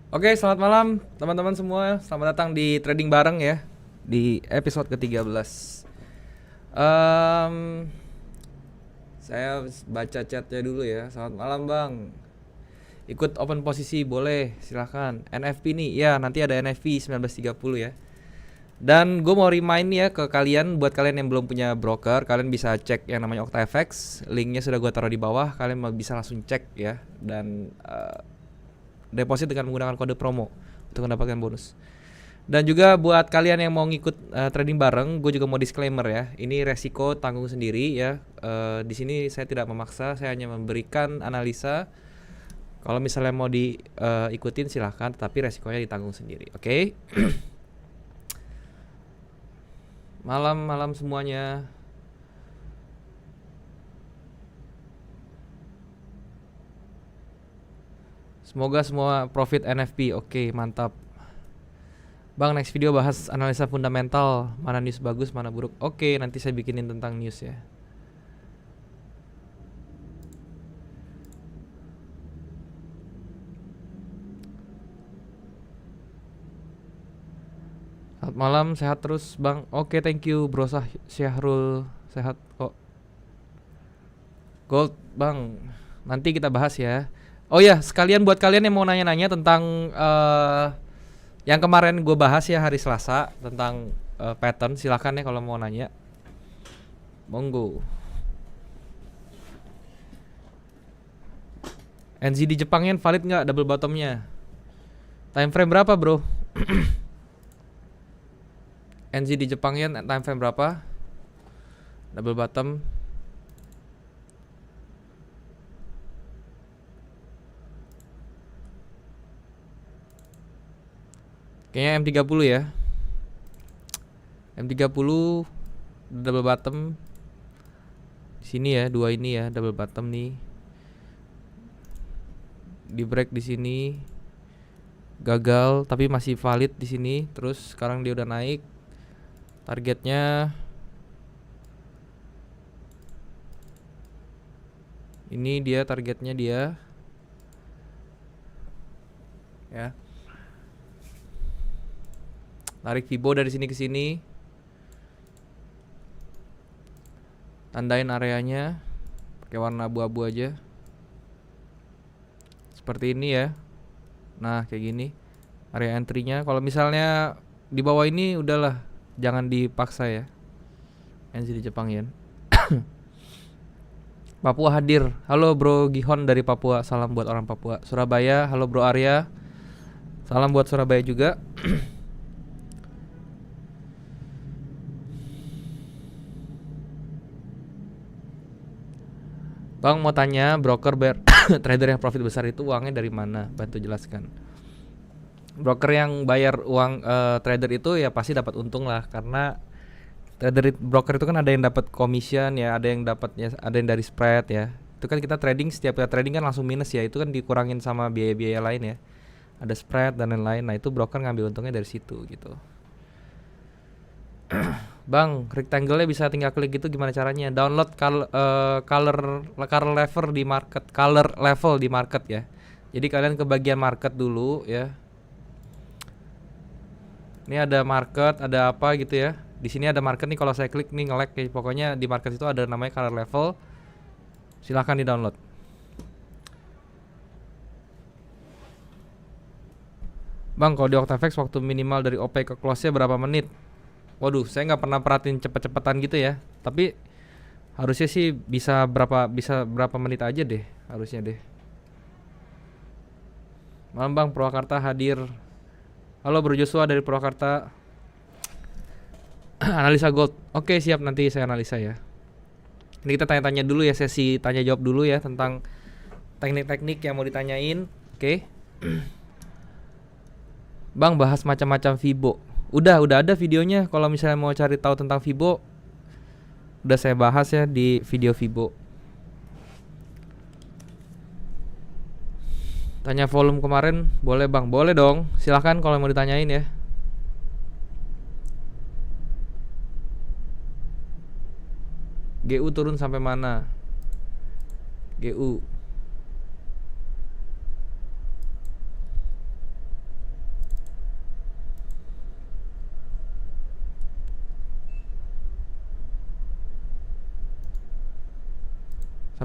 Oke, selamat malam teman-teman semua. Selamat datang di Trading Bareng ya, di episode ke-13. Em, saya baca chatnya dulu ya. Selamat malam Bang. Ikut open posisi boleh, silahkan. NFP nih, ya nanti ada NFP 1930 ya. Dan gue mau remind ya ke kalian, buat kalian yang belum punya broker, kalian bisa cek yang namanya OctaFX. Linknya sudah gue taruh di bawah, kalian bisa langsung cek ya. Dan deposit dengan menggunakan kode promo untuk mendapatkan bonus. Dan juga buat kalian yang mau ngikut trading bareng, gue juga mau disclaimer ya. Ini resiko tanggung sendiri ya. Di sini saya tidak memaksa, saya hanya memberikan analisa. Kalau misalnya mau diikutin silahkan, tetapi resikonya ditanggung sendiri. Oke? Malam-malam semuanya. Semoga semua profit NFP. Oke, mantap. Bang, next video bahas analisa fundamental. Mana news bagus, mana buruk. Oke, nanti saya bikinin tentang news ya. Selamat malam, sehat terus Bang. Oke, thank you Bro Syahrul. Sehat kok. Gold Bang, nanti kita bahas ya. Oh ya, sekalian buat kalian yang mau nanya-nanya tentang yang kemarin gue bahas ya hari Selasa tentang pattern, silahkan ya kalau mau nanya. Monggo. NZD Jepangnya valid nggak double bottomnya? Time frame berapa bro? NZD Jepangnya time frame berapa? Double bottom. Kayaknya M30 ya. M30 double bottom. Di sini ya, dua ini ya, double bottom nih. Di break di sini. Gagal tapi masih valid di sini. Terus sekarang dia udah naik. Targetnya ini dia, targetnya dia. Ya. Tarik Fibo dari sini ke sini. Tandain areanya pakai warna abu-abu aja. Seperti ini ya. Nah, kayak gini. Area entry-nya kalau misalnya di bawah ini udahlah, jangan dipaksa ya. NZD Jepang Yen. Papua hadir. Halo Bro Gihon dari Papua. Salam buat orang Papua. Surabaya, halo Bro Arya. Salam buat Surabaya juga. Bang mau tanya, broker trader yang profit besar itu uangnya dari mana? Bantu jelaskan. Broker yang bayar uang trader itu ya pasti dapat untung lah, karena broker itu kan ada yang dapat commission ya, ada yang dapatnya, ada yang dari spread ya. Itu kan kita trading, setiap kita trading kan langsung minus ya, itu kan dikurangin sama biaya-biaya lain ya. Ada spread dan lain-lain. Nah, itu broker ngambil untungnya dari situ gitu. Bang, rectangle-nya bisa tinggal klik gitu, gimana caranya? Download color level di market ya. Jadi kalian ke bagian market dulu ya. Ini ada market, ada apa gitu ya. Di sini ada market nih, kalau saya klik nih nge-lag ya. Pokoknya di market itu ada namanya color level. Silahkan di-download. Bang, kalau di OctaFX waktu minimal dari OP ke close-nya berapa menit? Waduh, saya nggak pernah perhatiin cepet-cepetan gitu ya. Tapi harusnya sih bisa berapa menit aja deh, harusnya deh. Malam Bang, Purwakarta hadir. Halo Bro Joshua dari Purwakarta. Analisa gold. Oke, siap, nanti saya analisa ya. Ini kita tanya-tanya dulu ya, sesi tanya jawab dulu ya tentang teknik-teknik yang mau ditanyain. Oke. Bang, bahas macam-macam Fibo. Udah ada videonya. Kalau misalnya mau cari tahu tentang Fibo, udah saya bahas ya di video Fibo. Tanya volume kemarin boleh Bang? Boleh dong, silahkan kalau mau ditanyain ya. GU turun sampai mana? GU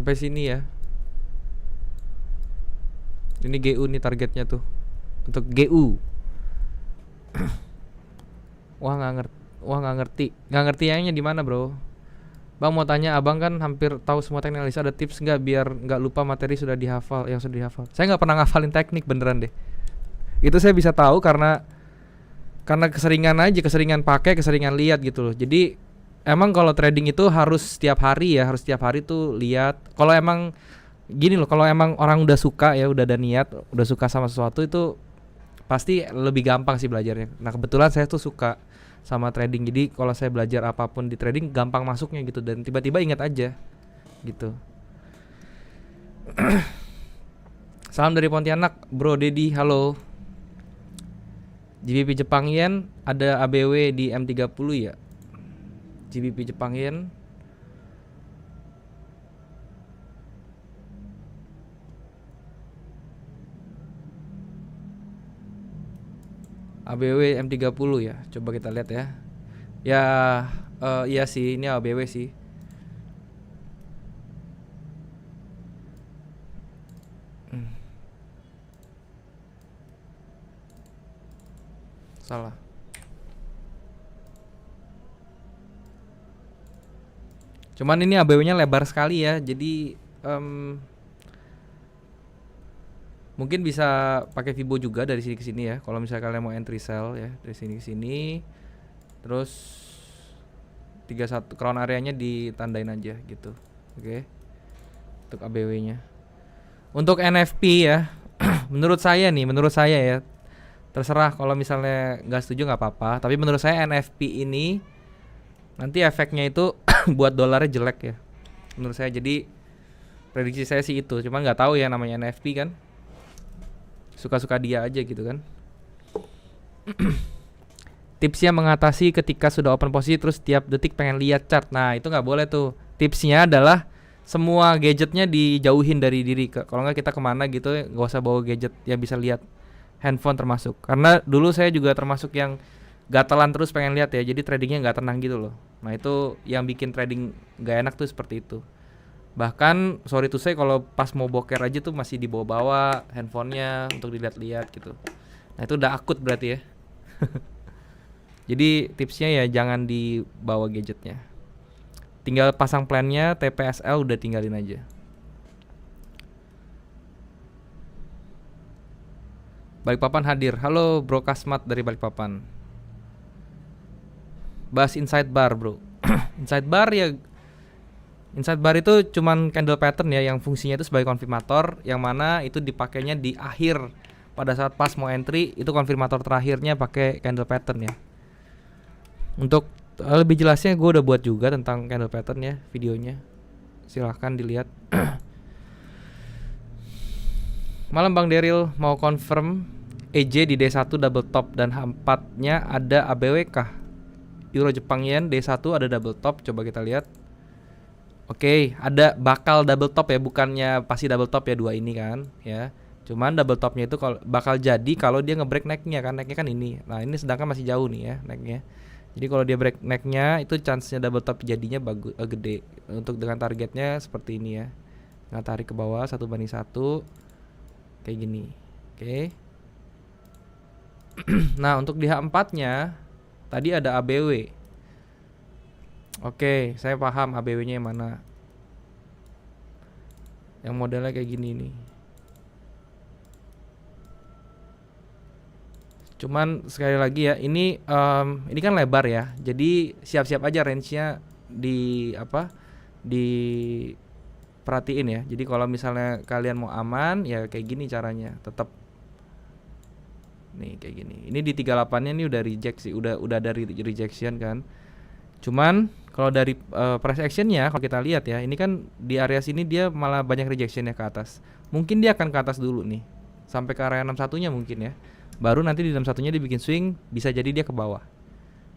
Sampai sini ya. Ini GU nih targetnya tuh. Untuk GU. Wah nggak ngerti yangnya di mana bro. Bang mau tanya, abang kan hampir tahu semua teknik analisa, ada tips nggak biar nggak lupa materi yang sudah dihafal? Saya nggak pernah ngafalin teknik beneran deh. Itu saya bisa tahu karena keseringan pakai, keseringan lihat gitu loh. Jadi emang kalau trading itu harus setiap hari tuh lihat. Kalau emang gini loh, kalau emang orang udah suka ya, udah ada niat, udah suka sama sesuatu itu pasti lebih gampang sih belajarnya. Nah kebetulan saya tuh suka sama trading, jadi kalau saya belajar apapun di trading gampang masuknya gitu, dan tiba-tiba ingat aja gitu. Salam dari Pontianak, Bro Dedi, halo. GBP Jepang Yen ada ABW di M30 ya. GBP Jepang Yen ABW M30 ya. Coba kita lihat ya. Ya iya sih, ini ABW sih. Salah. Cuman ini ABW-nya lebar sekali ya. Jadi mungkin bisa pakai Fibo juga dari sini ke sini ya. Kalau misalnya kalian mau entry sell ya, dari sini ke sini. Terus 31 crown areanya ditandain aja gitu. Oke. Untuk ABW-nya. Untuk NFP ya. menurut saya ya. Terserah kalau misalnya nggak setuju nggak apa-apa. Tapi menurut saya NFP ini nanti efeknya itu buat dolarnya jelek ya. Menurut saya, jadi prediksi saya sih itu. Cuma nggak tahu ya namanya NFP kan. Suka-suka dia aja gitu kan. Tipsnya mengatasi ketika sudah open posisi terus tiap detik pengen lihat chart. Nah itu nggak boleh tuh. Tipsnya adalah semua gadgetnya dijauhin dari diri. Kalau nggak kita kemana gitu, nggak usah bawa gadget yang bisa lihat, handphone termasuk. Karena dulu saya juga termasuk yang gatalan terus pengen lihat ya, jadi tradingnya nggak tenang gitu loh. Nah itu yang bikin trading nggak enak tuh seperti itu. Bahkan sorry to say kalau pas mau boker aja tuh masih dibawa-bawa handphonenya untuk dilihat-lihat gitu. Nah itu udah akut berarti ya. Jadi tipsnya ya jangan dibawa gadgetnya. Tinggal pasang plannya, TPSL udah tinggalin aja. Balikpapan hadir. Halo Bro Kasmat dari Balikpapan. Bahas inside bar bro. Inside bar ya, inside bar itu cuman candle pattern ya, yang fungsinya itu sebagai konfirmator, yang mana itu dipakainya di akhir pada saat pas mau entry, itu konfirmator terakhirnya pakai candle pattern ya. Untuk lebih jelasnya gue udah buat juga tentang candle pattern ya, videonya silahkan dilihat. Malam Bang Deril, mau confirm EJ di D1 double top dan H4 nya ada ABW kah? Euro Jepang Yen D1 ada double top, coba kita lihat. Oke, ada bakal double top ya, bukannya pasti double top ya dua ini kan ya. Cuman double topnya itu kalau bakal jadi kalau dia nge-break necknya kan, necknya kan ini. Nah ini sedangkan masih jauh nih ya necknya. Jadi kalau dia break necknya itu chance-nya double top jadinya bagus, gede. Untuk dengan targetnya seperti ini ya. Nah tarik ke bawah 1:1 kayak gini. Oke. Nah untuk di H4 nya tadi ada ABW. Oke, saya paham ABW nya yang mana. Yang modelnya kayak gini nih. Cuman sekali lagi ya, ini kan lebar ya. Jadi siap-siap aja range-nya diperhatiin ya. Jadi kalau misalnya kalian mau aman ya kayak gini caranya. Tetap nih kayak gini. Ini di 38-nya nih udah reject sih, udah dari rejection kan. Cuman kalau dari price action-nya kalau kita lihat ya, ini kan di area sini dia malah banyak rejection-nya ke atas. Mungkin dia akan ke atas dulu nih. Sampai ke area 61-nya mungkin ya. Baru nanti di 61-nya dibikin swing, bisa jadi dia ke bawah.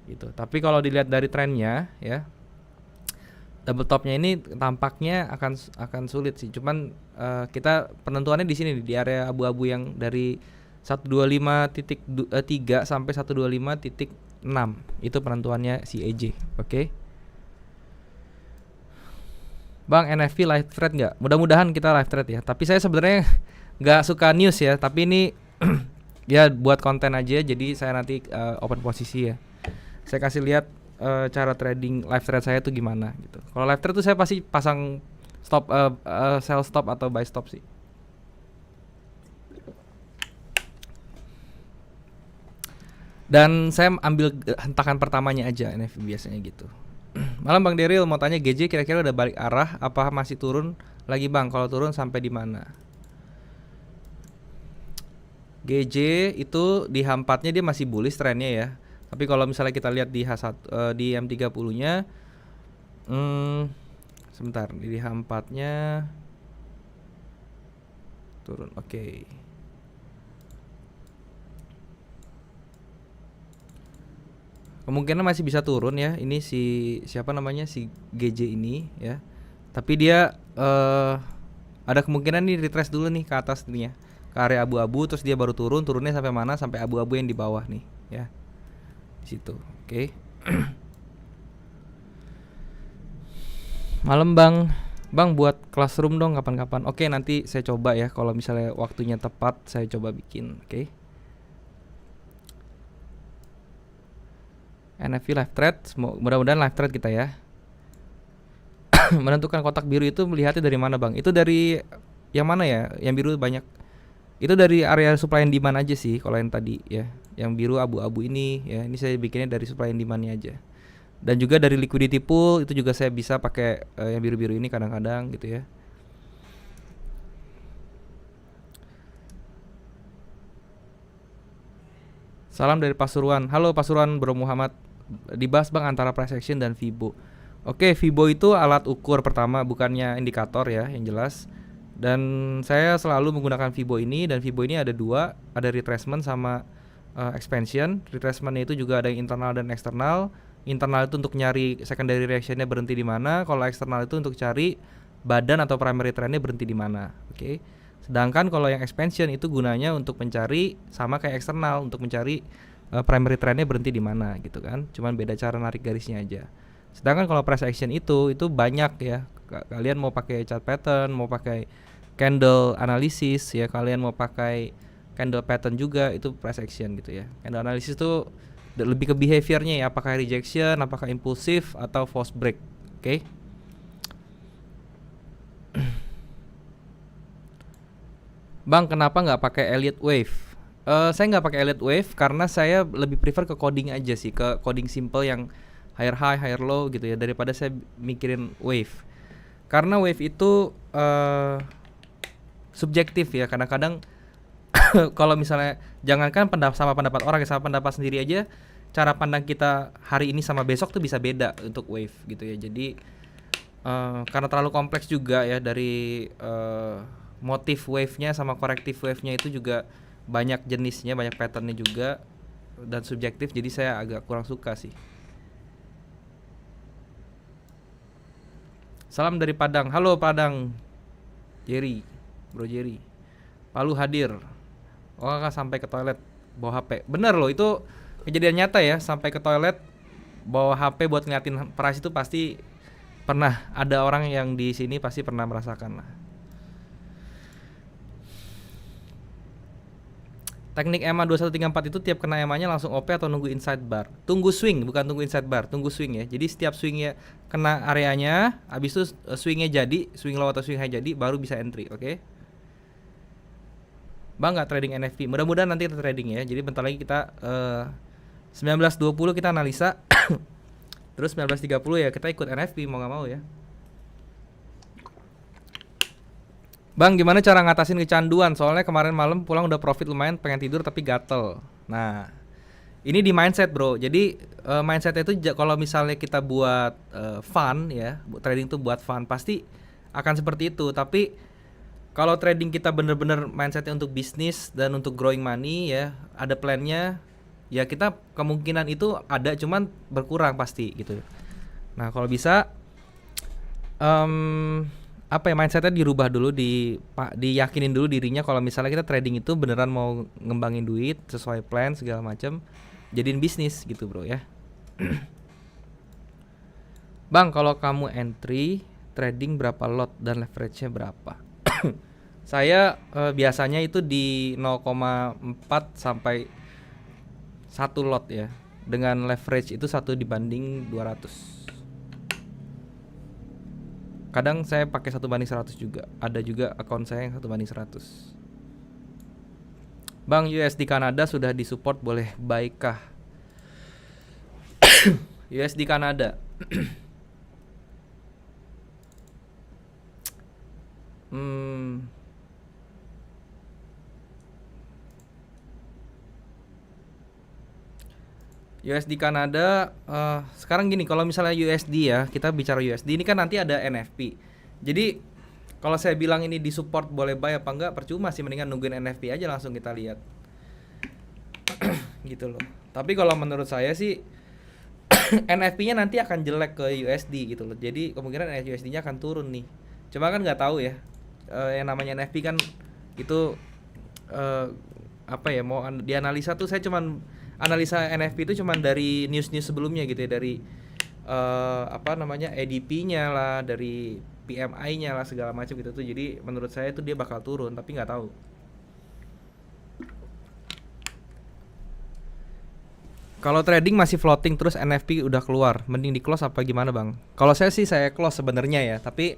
Gitu. Tapi kalau dilihat dari trennya ya, double topnya ini tampaknya akan sulit sih. Cuman kita penentuannya di sini di area abu-abu yang dari 125.3 sampai 125.6. Itu penentuannya si EJ. Oke. Bang, NFT live thread nggak? Mudah-mudahan kita live thread ya. Tapi saya sebenarnya nggak suka news ya. Tapi ini ya buat konten aja. Jadi saya nanti open posisi ya. Saya kasih lihat cara trading live thread saya tuh gimana gitu. Kalau live thread tuh saya pasti pasang stop sell stop atau buy stop sih. Dan saya ambil hentakan pertamanya aja NFT biasanya gitu. Malam Bang Deril, mau tanya GJ kira-kira udah balik arah apa masih turun lagi Bang? Kalau turun sampai di mana? GJ itu di H4-nya dia masih bullish trennya ya. Tapi kalau misalnya kita lihat di H1 di M30-nya sebentar, di H4-nya turun. Oke. Kemungkinan masih bisa turun ya. Ini si siapa namanya, si GJ ini ya. Tapi dia ada kemungkinan nih retrace dulu nih ke atas nih ya, ke area abu-abu, terus dia baru turunnya sampai mana? Sampai abu-abu yang di bawah nih ya. Di situ. Oke. Malam Bang. Bang buat classroom dong kapan-kapan. Oke, nanti saya coba ya, kalau misalnya waktunya tepat saya coba bikin. Oke. NFT live thread, mudah-mudahan live thread kita ya. Menentukan kotak biru itu melihatnya dari mana Bang? Itu dari yang mana ya? Yang biru banyak. Itu dari area supply and demand aja sih kalau yang tadi ya. Yang biru abu-abu ini ya. Ini saya bikinnya dari supply and demand-nya aja. Dan juga dari liquidity pool itu juga saya bisa pakai yang biru-biru ini kadang-kadang gitu ya. Salam dari Pasuruan. Halo Pasuruan Bro Muhammad. Dibahas Bang antara price action dan Fibo. Oke, Fibo itu alat ukur pertama, bukannya indikator ya, yang jelas. Dan saya selalu menggunakan Fibo ini, dan Fibo ini ada dua, ada retracement sama expansion. Retracementnya itu juga ada yang internal dan eksternal. Internal itu untuk nyari secondary reactionnya berhenti di mana. Kalau eksternal itu untuk cari badan atau primary trendnya berhenti di mana. Oke. Sedangkan kalau yang expansion itu gunanya untuk mencari, sama kayak eksternal, untuk mencari primary trendnya berhenti di mana gitu kan. Cuman beda cara narik garisnya aja. Sedangkan kalau price action itu banyak ya. Kalian mau pakai chart pattern, mau pakai candle analysis ya, kalian mau pakai candle pattern juga, itu price action gitu ya. Candle analysis itu lebih ke behaviornya ya, apakah rejection, apakah impulsif atau false break. Oke. Bang, kenapa nggak pakai Elliott Wave? Saya nggak pakai Elliott Wave karena saya lebih prefer ke coding aja sih, ke coding simple yang higher high, higher low gitu ya, daripada saya mikirin wave. Karena wave itu subjektif ya, kadang-kadang kalau misalnya jangankan sama pendapat orang, sama pendapat sendiri aja, cara pandang kita hari ini sama besok tuh bisa beda untuk wave gitu ya. Jadi karena terlalu kompleks juga ya, dari motif wave-nya sama korektif wave-nya itu juga banyak jenisnya, banyak patternnya juga, dan subjektif, jadi saya agak kurang suka sih. Salam dari Padang. Halo Padang, Jerry, Bro Jerry. Palu hadir. Oh kakak sampai ke toilet bawa HP. Bener loh, itu kejadian nyata ya. Sampai ke toilet bawa HP buat ngeliatin price itu pasti pernah ada orang yang di sini pasti pernah merasakan lah. Teknik EMA 2134 itu tiap kena EMA-nya langsung OP atau nunggu inside bar? Tunggu swing, bukan tunggu inside bar, tunggu swing ya. Jadi setiap swingnya kena areanya, habis itu swingnya jadi, swing low atau swing high jadi, baru bisa entry, oke? Bang nggak trading NFT? Mudah-mudahan nanti kita trading ya. Jadi bentar lagi kita 19.20 kita analisa, terus 19.30 ya kita ikut NFT mau nggak mau ya. Bang, gimana cara ngatasin kecanduan? Soalnya kemarin malam pulang udah profit lumayan, pengen tidur tapi gatel. Nah, ini di mindset bro. Jadi mindsetnya itu kalau misalnya kita buat fun ya, trading tuh buat fun, pasti akan seperti itu. Tapi kalau trading kita bener-bener mindsetnya untuk bisnis dan untuk growing money ya, ada plannya, ya kita kemungkinan itu ada, cuman berkurang pasti gitu. Nah kalau bisa apa ya, mindsetnya dirubah dulu, diyakinin dulu dirinya kalau misalnya kita trading itu beneran mau ngembangin duit sesuai plan segala macam, jadiin bisnis gitu bro ya. Bang, kalau kamu entry trading berapa lot dan leverage-nya berapa? Saya biasanya itu di 0,4 sampai 1 lot ya. Dengan leverage itu 1 dibanding 200. Kadang saya pakai 1 banding 100 juga. Ada juga akun saya yang 1 banding 100. Bang, USD Kanada sudah disupport, boleh baikkah? USD Kanada. USD Kanada sekarang gini, kalau misalnya USD ya, kita bicara USD ini kan nanti ada NFP. Jadi kalau saya bilang ini disupport boleh buy apa enggak, percuma sih, mendingan nungguin NFP aja langsung kita lihat. Gitu loh. Tapi kalau menurut saya sih NFP-nya nanti akan jelek ke USD gitu loh. Jadi kemungkinan USD-nya akan turun nih. Cuma kan nggak tahu ya. Yang namanya NFP kan itu apa ya, mau dianalisa tuh saya cuman analisa NFP itu cuman dari news-news sebelumnya gitu ya, dari apa namanya ADP-nya lah, dari PMI-nya lah, segala macam gitu tuh. Jadi menurut saya itu dia bakal turun, tapi nggak tahu. Kalau trading masih floating terus NFP udah keluar, mending di close apa gimana bang? Kalau saya sih saya close sebenarnya ya, tapi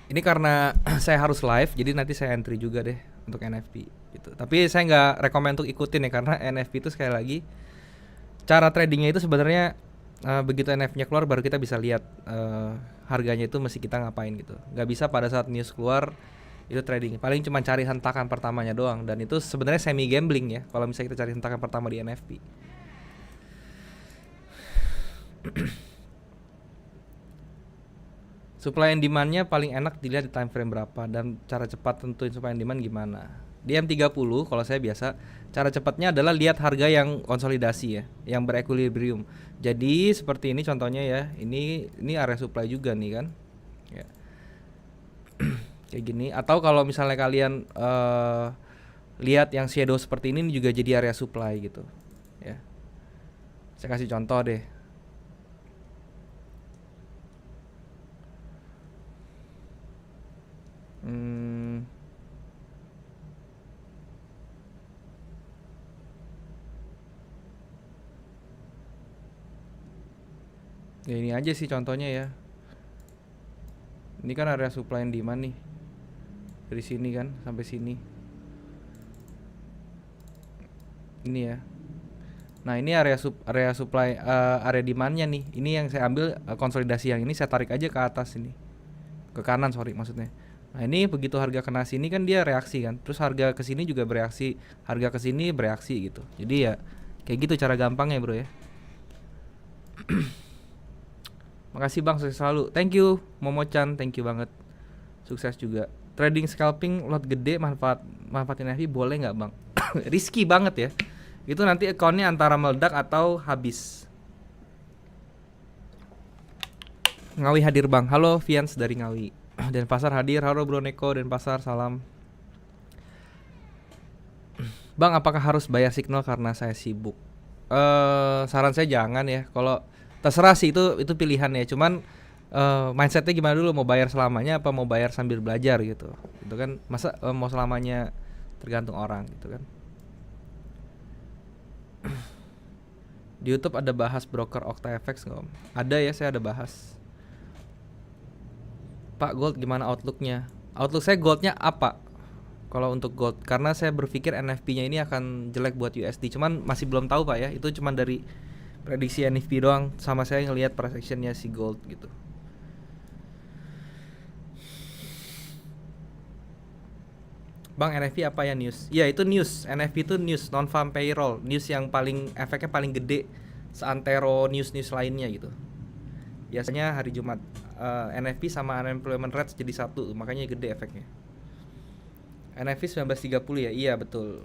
ini karena saya harus live, jadi nanti saya entry juga deh untuk NFP gitu. Tapi saya nggak rekomend untuk ikutin ya, karena NFP itu sekali lagi cara tradingnya itu sebenarnya begitu NFP-nya keluar baru kita bisa lihat harganya itu mesti kita ngapain gitu. Nggak bisa pada saat news keluar itu trading. Paling cuma cari hentakan pertamanya doang, dan itu sebenarnya semi gambling ya kalau misalnya kita cari hentakan pertama di NFP. Supply and demand-nya paling enak dilihat di time frame berapa, dan cara cepat tentuin supply and demand gimana. Di M30 kalau saya biasa cara cepatnya adalah lihat harga yang konsolidasi ya, yang berequilibrium. Jadi seperti ini contohnya ya. Ini area supply juga nih kan. Ya. Kayak gini. Atau kalau misalnya kalian lihat yang shadow seperti ini juga jadi area supply gitu. Ya. Saya kasih contoh deh. Ya ini aja sih contohnya ya. Ini kan area supply and demand nih. Dari sini kan sampai sini. Ini ya. Nah, ini area supply area demand-nya nih. Ini yang saya ambil konsolidasi yang ini saya tarik aja ke atas ini. Ke kanan sorry maksudnya. Nah, ini begitu harga kena sini kan dia reaksi kan. Terus harga ke sini juga bereaksi, harga ke sini bereaksi gitu. Jadi ya kayak gitu cara gampangnya, Bro ya. Makasih Bang, sukses selalu. Thank you Momo-chan, thank you banget. Sukses juga. Trading scalping lot gede manfaatin NFP boleh nggak Bang? Risky banget ya. Itu nanti account-nya antara meledak atau habis. Ngawi hadir Bang. Halo Fians dari Ngawi. Denpasar hadir. Halo Bro Neko Denpasar, salam. Bang, apakah harus bayar signal karena saya sibuk? Saran saya jangan ya. Kalau terserah sih, itu pilihan ya. Cuman mindsetnya gimana dulu, mau bayar selamanya apa mau bayar sambil belajar gitu. Itu kan masa mau selamanya, tergantung orang gitu kan. Di YouTube ada bahas broker OctaFX nggak Om? Ada ya, saya ada bahas. Pak, gold gimana outlooknya? Outlook saya goldnya apa? Kalau untuk gold, karena saya berpikir NFP-nya ini akan jelek buat USD. Cuman masih belum tahu Pak ya. Itu cuman dari prediksi NFP doang, sama saya ngelihat price action-nya si gold gitu. Bang, NFP apa ya news? Ya itu news, NFP itu news, non-farm payroll, news yang paling efeknya paling gede seantero news-news lainnya gitu. Biasanya hari Jumat NFP sama unemployment rate jadi satu, makanya gede efeknya. NFP 1930 ya, iya betul.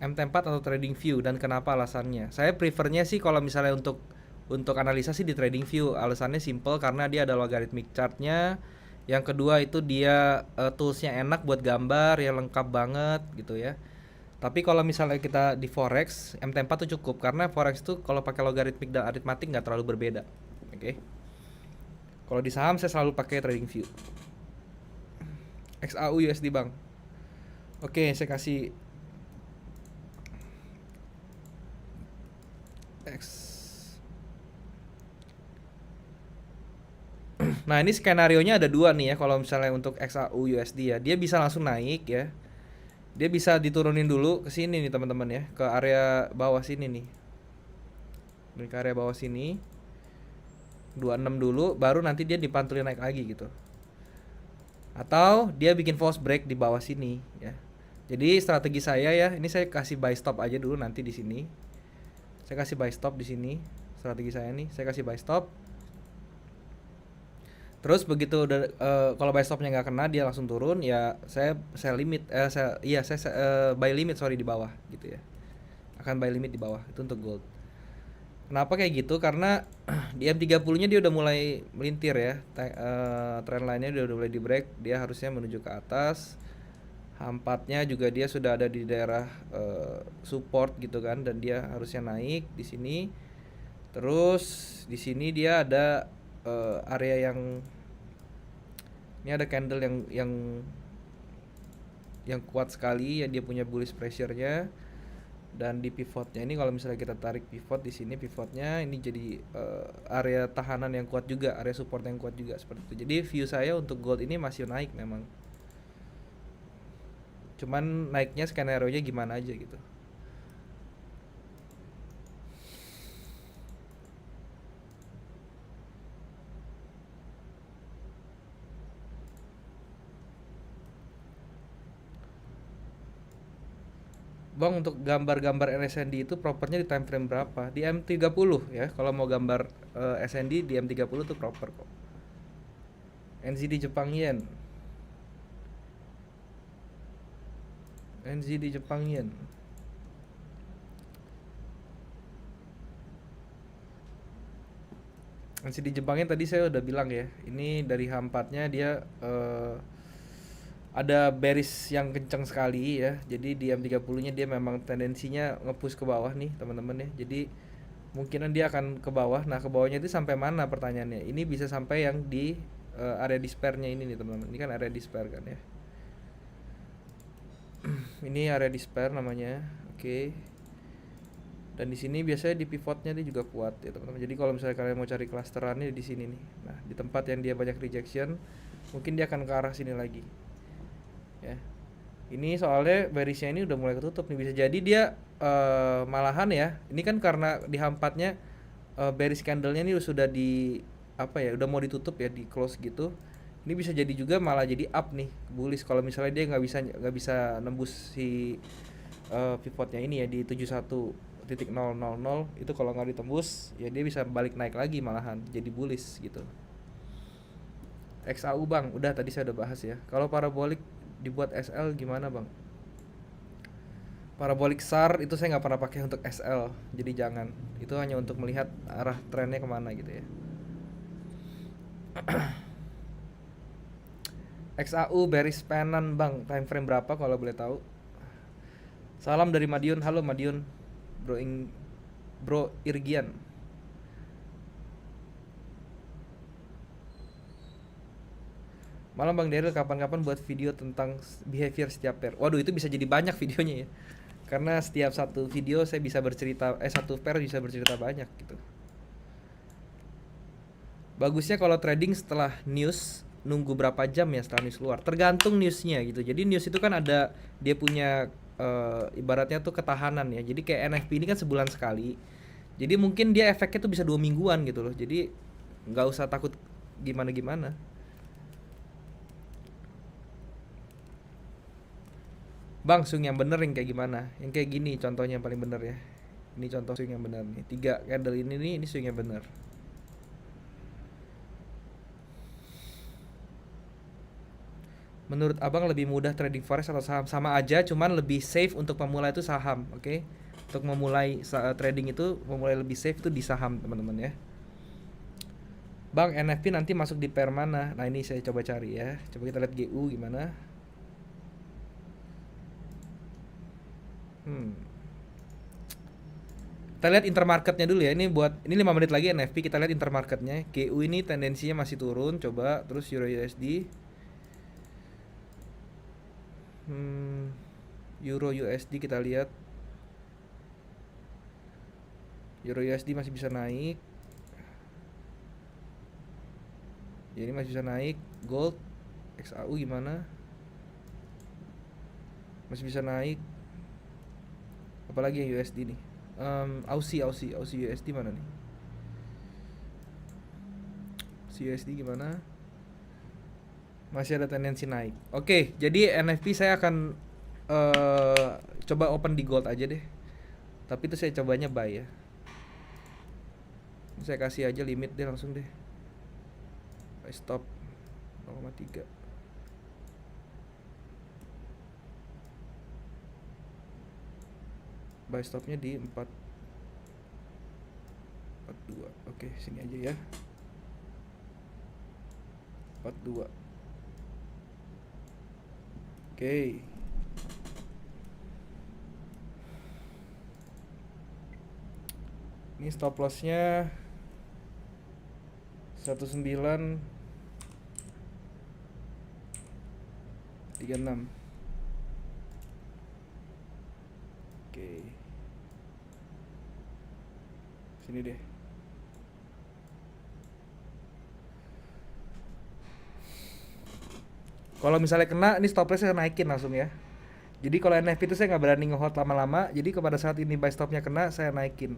MT4 atau trading view, dan kenapa alasannya? Saya prefernya sih kalau misalnya untuk analisa sih di trading view. Alasannya simple, karena dia ada logarithmic chartnya. Yang kedua itu dia toolsnya enak buat gambar, ya lengkap banget gitu ya. Tapi kalau misalnya kita di forex, MT4 tuh cukup karena forex tuh kalau pakai logaritmik dan aritmatik nggak terlalu berbeda. Oke. Kalau di saham saya selalu pakai trading view. XAU USD Bang. Oke, saya kasih X. Nah, ini skenarionya ada dua nih ya kalau misalnya untuk XAU USD ya. Dia bisa langsung naik ya. Dia bisa diturunin dulu ke sini nih teman-teman ya, ke area bawah sini nih. Ke area bawah sini. 26 dulu baru nanti dia dipantulin naik lagi gitu. Atau dia bikin false break di bawah sini ya. Jadi strategi saya ya, ini saya kasih buy stop aja dulu nanti di sini. Saya kasih buy stop di sini. Strategi saya nih, saya kasih buy stop. Terus begitu udah kalau buy stopnya nggak kena dia langsung turun ya saya limit saya buy limit sorry di bawah gitu ya. Akan buy limit di bawah itu untuk gold. Kenapa kayak gitu? Karena di M30-nya dia udah mulai melintir ya. Trend line-nya udah mulai di break, dia harusnya menuju ke atas. H4-nya juga dia sudah ada di daerah support gitu kan dan dia harusnya naik di sini. Terus di sini dia ada area yang ini ada candle yang kuat sekali ya, dia punya bullish pressure-nya. Dan di pivotnya ini kalau misalnya kita tarik pivot di sini, pivotnya ini jadi area tahanan yang kuat juga, area support yang kuat juga seperti itu. Jadi view saya untuk gold ini masih naik memang. Cuman naiknya skenario-nya gimana aja gitu. Bang, untuk gambar-gambar RSND itu propernya di time frame berapa? Di M30 ya. Kalau mau gambar SND di M30 tuh proper kok. NZD Jepang Yen. NZD Jepang Yen. NZD Jepang Yen tadi saya udah bilang ya. Ini dari H4-nya dia ada bearish yang kencang sekali ya. Jadi di M30-nya dia memang tendensinya nge-push ke bawah nih, teman-teman ya. Jadi mungkinan dia akan ke bawah. Nah, ke bawahnya itu sampai mana pertanyaannya? Ini bisa sampai yang di area despair-nya ini nih, teman-teman. Ini kan area despair kan ya. Ini area despair namanya. Oke. Dan di sini biasanya di pivotnya dia juga kuat ya, teman-teman. Jadi kalau misalnya kalian mau cari clusterannya di sini nih. Nah, di tempat yang dia banyak rejection, mungkin dia akan ke arah sini lagi. Ya. Ini soalnya bearishnya ini udah mulai ketutup nih, bisa jadi dia malahan ya. Ini kan karena di H4-nya bearish candle-nya ini sudah di apa ya, udah mau ditutup ya, di close gitu. Ini bisa jadi juga malah jadi up nih, bullish kalau misalnya dia nggak bisa nembus si pivotnya ini ya di 71.000 itu. Kalau nggak ditembus ya dia bisa balik naik lagi malahan jadi bullish gitu. XAU Bang, udah tadi saya udah bahas ya. Kalau parabolik dibuat SL gimana Bang? Parabolik SAR itu saya nggak pernah pakai untuk SL, jadi jangan. Itu hanya untuk melihat arah trennya kemana gitu ya. XAU bearish panan Bang, time frame berapa kalau boleh tahu? Salam dari Madiun. Halo Madiun. Bro Irgian. Malam Bang Daryl, kapan-kapan buat video tentang behavior setiap pair. Waduh, itu bisa jadi banyak videonya ya. Karena setiap satu video saya bisa bercerita, satu pair bisa bercerita banyak gitu. Bagusnya kalau trading setelah news, nunggu berapa jam ya setelah news keluar. Tergantung newsnya gitu. Jadi news itu kan ada, dia punya ibaratnya tuh ketahanan ya. Jadi kayak NFP ini kan sebulan sekali. Jadi mungkin dia efeknya tuh bisa 2 mingguan gitu loh. Jadi nggak usah takut gimana-gimana. Bang, swing yang bener yang kayak gimana? Yang kayak gini contohnya yang paling bener ya. Ini contoh swing yang bener nih. 3 candle ini nih, ini swing yang bener. Menurut Abang lebih mudah trading forex atau saham? Sama aja, cuman lebih safe untuk pemula itu saham, oke? Untuk memulai trading itu, memulai lebih safe itu di saham, teman-teman ya. Bang, NFP nanti masuk di pair mana? Nah, ini saya coba cari ya. Coba kita lihat GU gimana. Hmm. Kita lihat intermarketnya dulu ya. Ini 5 menit lagi NFP, kita lihat intermarketnya. GU ini tendensinya masih turun, coba terus Euro USD. Euro USD kita lihat. Euro USD masih bisa naik. Ya, ini masih bisa naik. Gold XAU gimana? Masih bisa naik. Apalagi yang USD nih. Aussie USD mana nih? Aussie USD gimana? Masih ada tendensi naik. Oke, jadi NFP saya akan coba open di gold aja deh. Tapi itu saya cobanya buy ya. Saya kasih aja limit deh langsung deh. Buy stop 0,3. Buy stopnya di 42. Oke, sini aja ya. 42. Oke. Ini stop lossnya 1936. Oke. Sini deh. Kalau misalnya kena, ini stop loss saya naikin langsung ya. Jadi kalau NFP itu saya nggak berani nge-hold lama-lama. Jadi pada saat ini buy stopnya kena, saya naikin.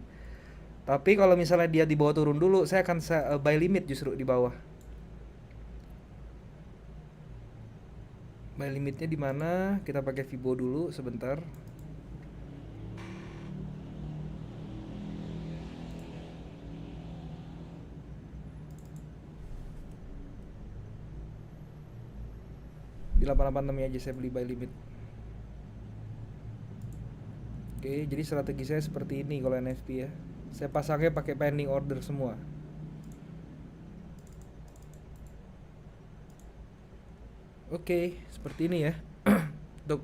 Tapi kalau misalnya dia di bawah turun dulu, saya akan buy limit justru di bawah. Buy limitnya di mana? Kita pakai Fibo dulu sebentar. Di 886 aja saya beli buy limit. Oke, jadi strategi saya seperti ini kalau NFP ya. Saya pasangnya pakai pending order semua. Oke, seperti ini ya. Untuk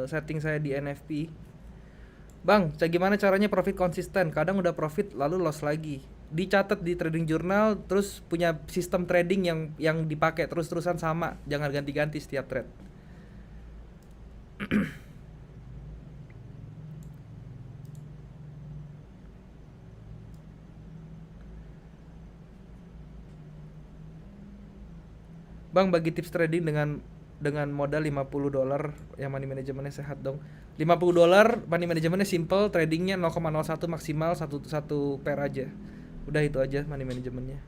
setting saya di NFP. Bang, gimana caranya profit konsisten? Kadang udah profit lalu loss lagi. Dicatat di trading journal, terus punya sistem trading yang dipakai terus-terusan sama, jangan ganti-ganti setiap trade. Bang, bagi tips trading dengan modal $50 yang money manajemennya sehat dong. $50 money manajemennya simple, tradingnya 0,01 maksimal 1 pair aja. Udah itu aja money manajemennya.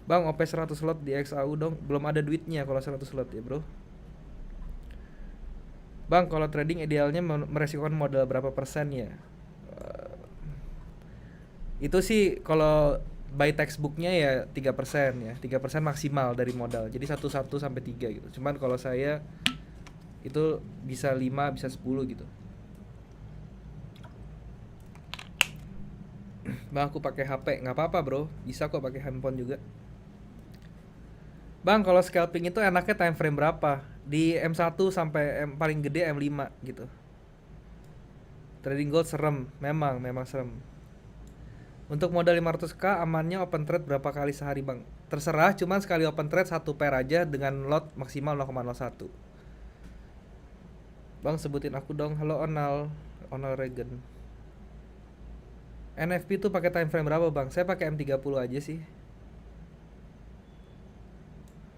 Bang, OP 100 slot di XAU dong. Belum ada duitnya kalau 100 slot ya, Bro. Bang, kalau trading idealnya meresikokan modal berapa persen ya? Itu sih kalau by textbooknya ya 3% ya, 3% maksimal dari modal. Jadi 1 sampai 3 gitu. Cuman kalau saya itu bisa 5, bisa 10 gitu. Bang, aku pakai HP, nggak apa-apa bro, bisa kok pakai handphone juga. Bang, kalau scalping itu enaknya time frame berapa? Di M1 sampai paling gede M5 gitu. Trading gold serem, memang serem. Untuk modal 500k amannya open trade berapa kali sehari bang? Terserah, cuman sekali open trade 1 pair aja dengan lot maksimal 0,01. Bang, sebutin aku dong. Halo Onal Regen. NFP tuh pakai time frame berapa bang? Saya pakai M30 aja sih.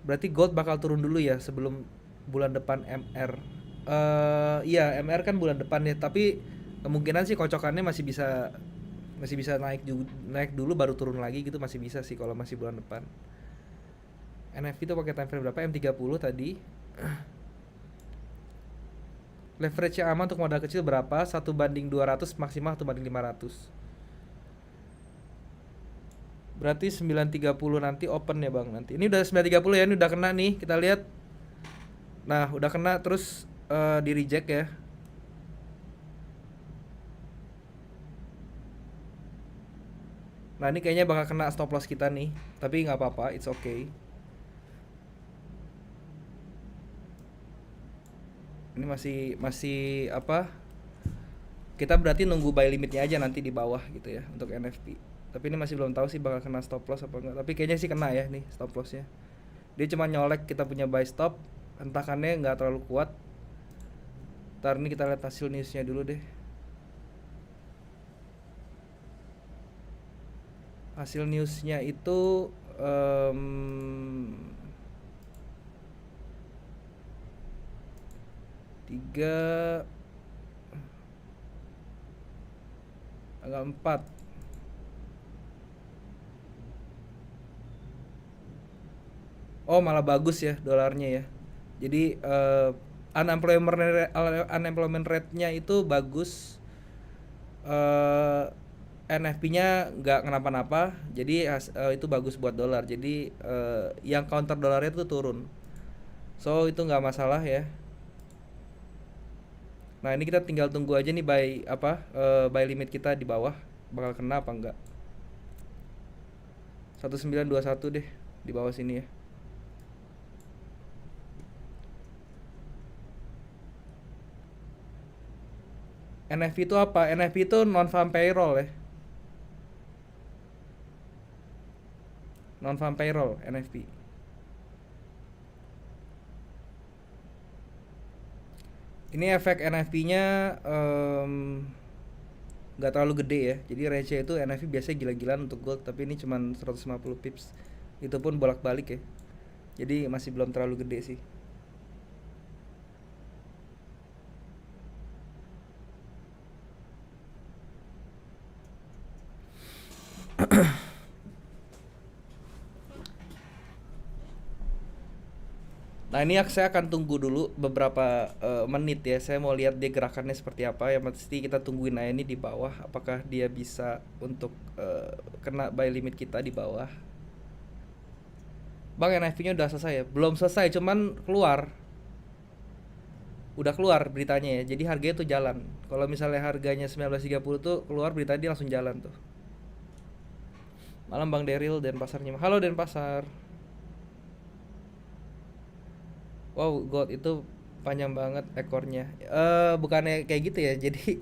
Berarti gold bakal turun dulu ya sebelum bulan depan MR. Iya, MR kan bulan depan ya, tapi kemungkinan sih kocokannya masih bisa naik dulu baru turun lagi gitu, masih bisa sih kalau masih bulan depan. NFP itu pakai time frame berapa? M30 tadi. Leverage yang aman untuk modal kecil berapa? 1/200 maksimal 1/500. Berarti 930 nanti open ya bang nanti. Ini udah 930 ya, ini udah kena nih, kita lihat. Nah, udah kena terus di reject ya. Nah, ini kayaknya bakal kena stop loss kita nih. Tapi nggak apa-apa, it's okay. Ini masih masih apa? Kita berarti nunggu buy limitnya aja nanti di bawah gitu ya untuk NFP. Tapi ini masih belum tahu sih bakal kena stop loss apa enggak. Tapi kayaknya sih kena ya nih stop lossnya. Dia cuma nyolek kita punya buy stop, hentakannya nggak terlalu kuat. Ntar ini kita lihat hasil newsnya dulu deh. Hasil newsnya itu tiga agak 4. Oh malah bagus ya dolarnya ya. Jadi unemployment rate-nya itu bagus. NFP-nya nggak kenapa-napa, jadi itu bagus buat dolar. Jadi yang counter dolarnya itu turun. So itu nggak masalah ya. Nah ini kita tinggal tunggu aja nih buy limit kita di bawah bakal kena apa enggak. 1921 deh di bawah sini ya. NFP itu apa? NFP itu non farm payroll ya. Non farm payroll NFP. Ini efek NFP-nya nggak terlalu gede ya. Jadi range itu NFP biasanya gila-gilaan untuk gold, tapi ini cuma 150 pips. Itu pun bolak-balik ya. Jadi masih belum terlalu gede sih. Nah ini saya akan tunggu dulu beberapa menit ya. Saya mau lihat dia gerakannya seperti apa. Yang pasti kita tungguin aja ini di bawah. Apakah dia bisa untuk kena buy limit kita di bawah. Bang NFP-nya udah selesai ya? Belum selesai, cuman keluar. Udah keluar beritanya ya. Jadi harganya tuh jalan. Kalau misalnya harganya 19.30 tuh keluar berita dia langsung jalan tuh. Malam Bang Deril dan pasarnya. Halo dan pasar. Wow, gold itu panjang banget ekornya. Bukannya kayak gitu ya. Jadi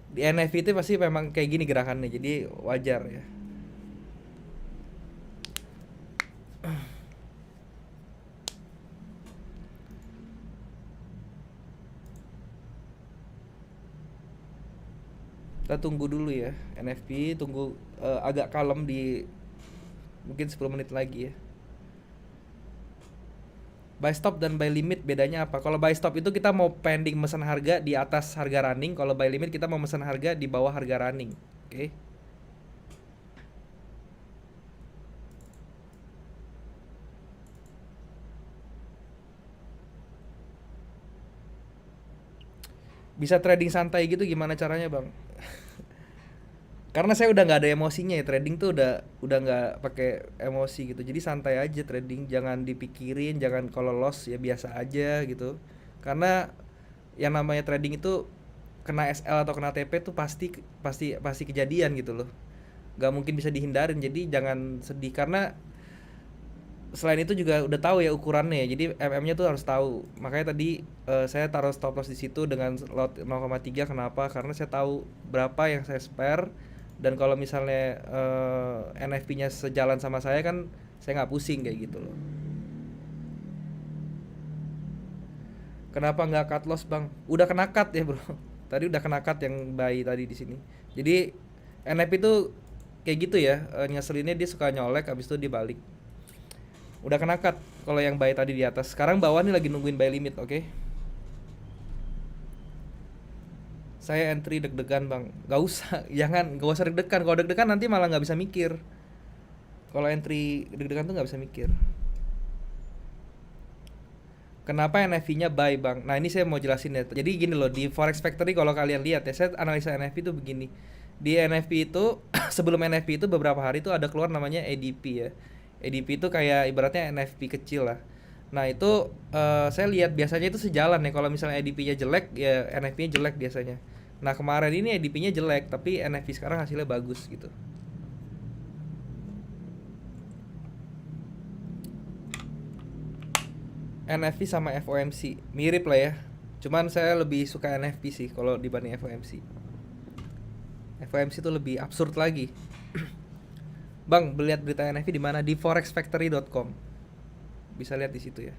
di NFT itu pasti memang kayak gini gerakannya. Jadi wajar ya. Kita tunggu dulu ya. NFP tunggu agak kalem di mungkin 10 menit lagi ya. Buy stop dan buy limit bedanya apa? Kalau buy stop itu kita mau pending mesan harga di atas harga running. Kalau buy limit kita mau mesan harga di bawah harga running. Oke. Bisa trading santai gitu gimana caranya bang? Karena saya udah nggak ada emosinya ya, trading tuh udah nggak pakai emosi gitu. Jadi santai aja trading, jangan dipikirin, jangan kalau loss ya biasa aja gitu. Karena yang namanya trading itu kena SL atau kena TP tuh pasti pasti pasti kejadian gitu loh. Gak mungkin bisa dihindarin. Jadi jangan sedih karena selain itu juga udah tahu ya ukurannya ya. Jadi MM-nya tuh harus tahu. Makanya tadi saya taruh stop loss di situ dengan lot 0,3. Kenapa? Karena saya tahu berapa yang saya spare, dan kalau misalnya NFP-nya sejalan sama saya kan saya nggak pusing kayak gitu loh. Kenapa nggak cut loss bang? Udah kena cut ya bro. Tadi udah kena cut yang buy tadi di sini. Jadi NFP itu kayak gitu ya. Nyeselinnya dia suka nyolek, habis itu dia balik. Udah kena cut kalau yang buy tadi di atas. Sekarang bawah nih lagi nungguin buy limit, oke? Saya entry deg-degan bang. Gak usah, gak usah deg-degan. Kalau deg-degan nanti malah nggak bisa mikir. Kalau entry deg-degan tuh nggak bisa mikir. Kenapa NFP-nya buy bang? Nah ini saya mau jelasin ya. Jadi gini loh, di Forex Factory kalau kalian lihat ya, saya analisa NFP itu begini. Di NFP itu sebelum NFP itu beberapa hari itu ada keluar namanya ADP ya. ADP itu kayak ibaratnya NFP kecil lah. Nah itu saya lihat biasanya itu sejalan ya. Kalau misalnya ADP-nya jelek ya NFP-nya jelek biasanya. Nah kemarin ini ADP-nya jelek tapi NFP sekarang hasilnya bagus gitu. NFP sama FOMC mirip lah ya. Cuman saya lebih suka NFP sih kalau dibanding FOMC. FOMC itu lebih absurd lagi. Bang, lihat berita NFP di mana? Di forexfactory.com. Bisa lihat di situ ya.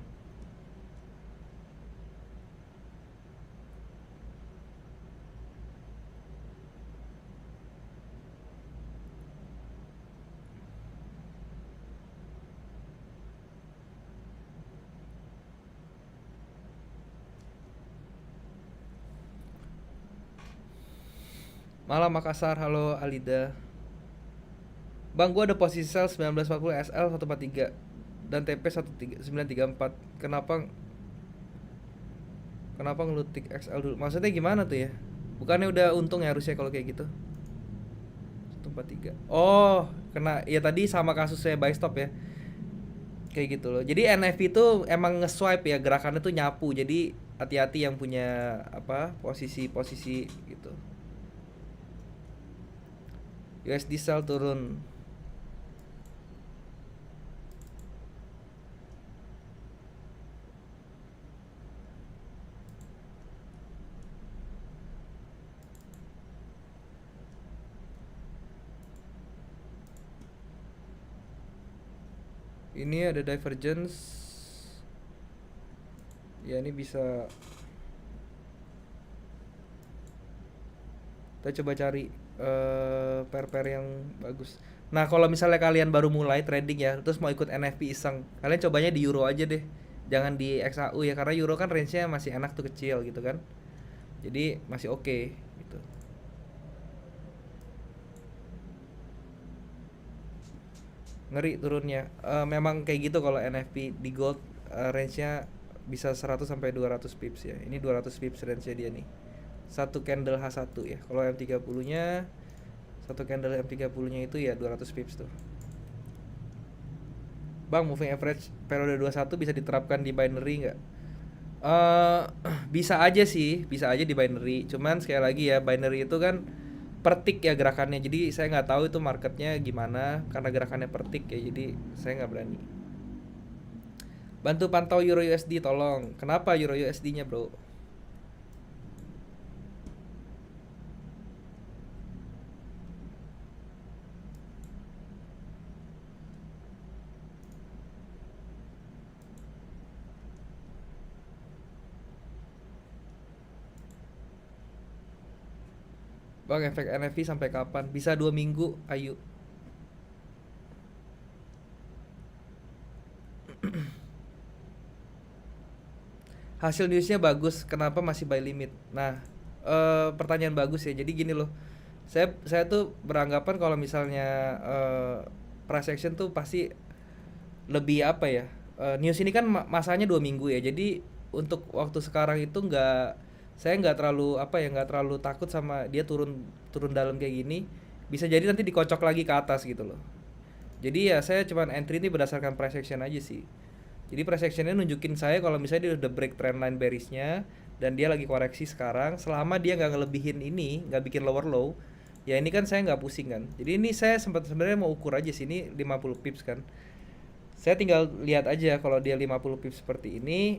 Malam Makassar, halo Alida. Bang, gua ada posisi sell 1940 SL 143 dan TP 1934. Kenapa ngelutik XL dulu? Maksudnya gimana tuh ya? Bukannya udah untung ya harusnya kalau kayak gitu. 143. Oh, kena ya tadi sama kasusnya buy stop ya. Kayak gitu loh. Jadi NFP itu emang nge-swipe ya, gerakannya tuh nyapu. Jadi hati-hati yang punya apa posisi-posisi gitu. USD sell turun. Ini ada divergence. Ya ini bisa. Kita coba cari pair-pair yang bagus. Nah, kalau misalnya kalian baru mulai trading ya, terus mau ikut NFP iseng, kalian cobanya di euro aja deh. Jangan di XAU ya, karena euro kan range-nya masih enak tuh, kecil gitu kan. Jadi masih oke gitu. Ngeri turunnya. Memang kayak gitu kalau NFP di gold, range-nya bisa 100 sampai 200 pips ya. Ini 200 pips range-nya dia nih. Satu candle H1 ya. Kalau M30-nya satu candle M30-nya itu ya 200 pips tuh. Bang, moving average periode 21 bisa diterapkan di binary nggak? Bisa aja sih, bisa aja di binary. Cuman sekali lagi ya, binary itu kan per tick ya gerakannya. Jadi saya nggak tahu itu marketnya gimana karena gerakannya per tick ya. Jadi saya nggak berani. Bantu pantau Euro USD tolong. Kenapa Euro USD-nya, bro? Bang, efek NFP sampai kapan? Bisa 2 minggu, ayo. Hasil newsnya bagus, kenapa masih buy limit? Nah, pertanyaan bagus ya. Jadi gini loh, saya tuh beranggapan kalau misalnya price action tuh pasti lebih apa ya? News ini kan masanya 2 minggu ya. Jadi untuk waktu sekarang itu saya nggak terlalu apa ya, nggak terlalu takut sama dia turun turun dalam kayak gini. Bisa jadi nanti dikocok lagi ke atas gitu loh. Jadi ya saya cuman entry ini berdasarkan price action aja sih. Jadi price actionnya nunjukin saya kalau misalnya dia udah break trendline bearishnya dan dia lagi koreksi sekarang, selama dia nggak ngelebihin ini, nggak bikin lower low, ya ini kan saya nggak pusing kan. Jadi ini saya sempat sebenarnya mau ukur aja sih, ini 50 pips kan. Saya tinggal lihat aja kalau dia 50 pips seperti ini,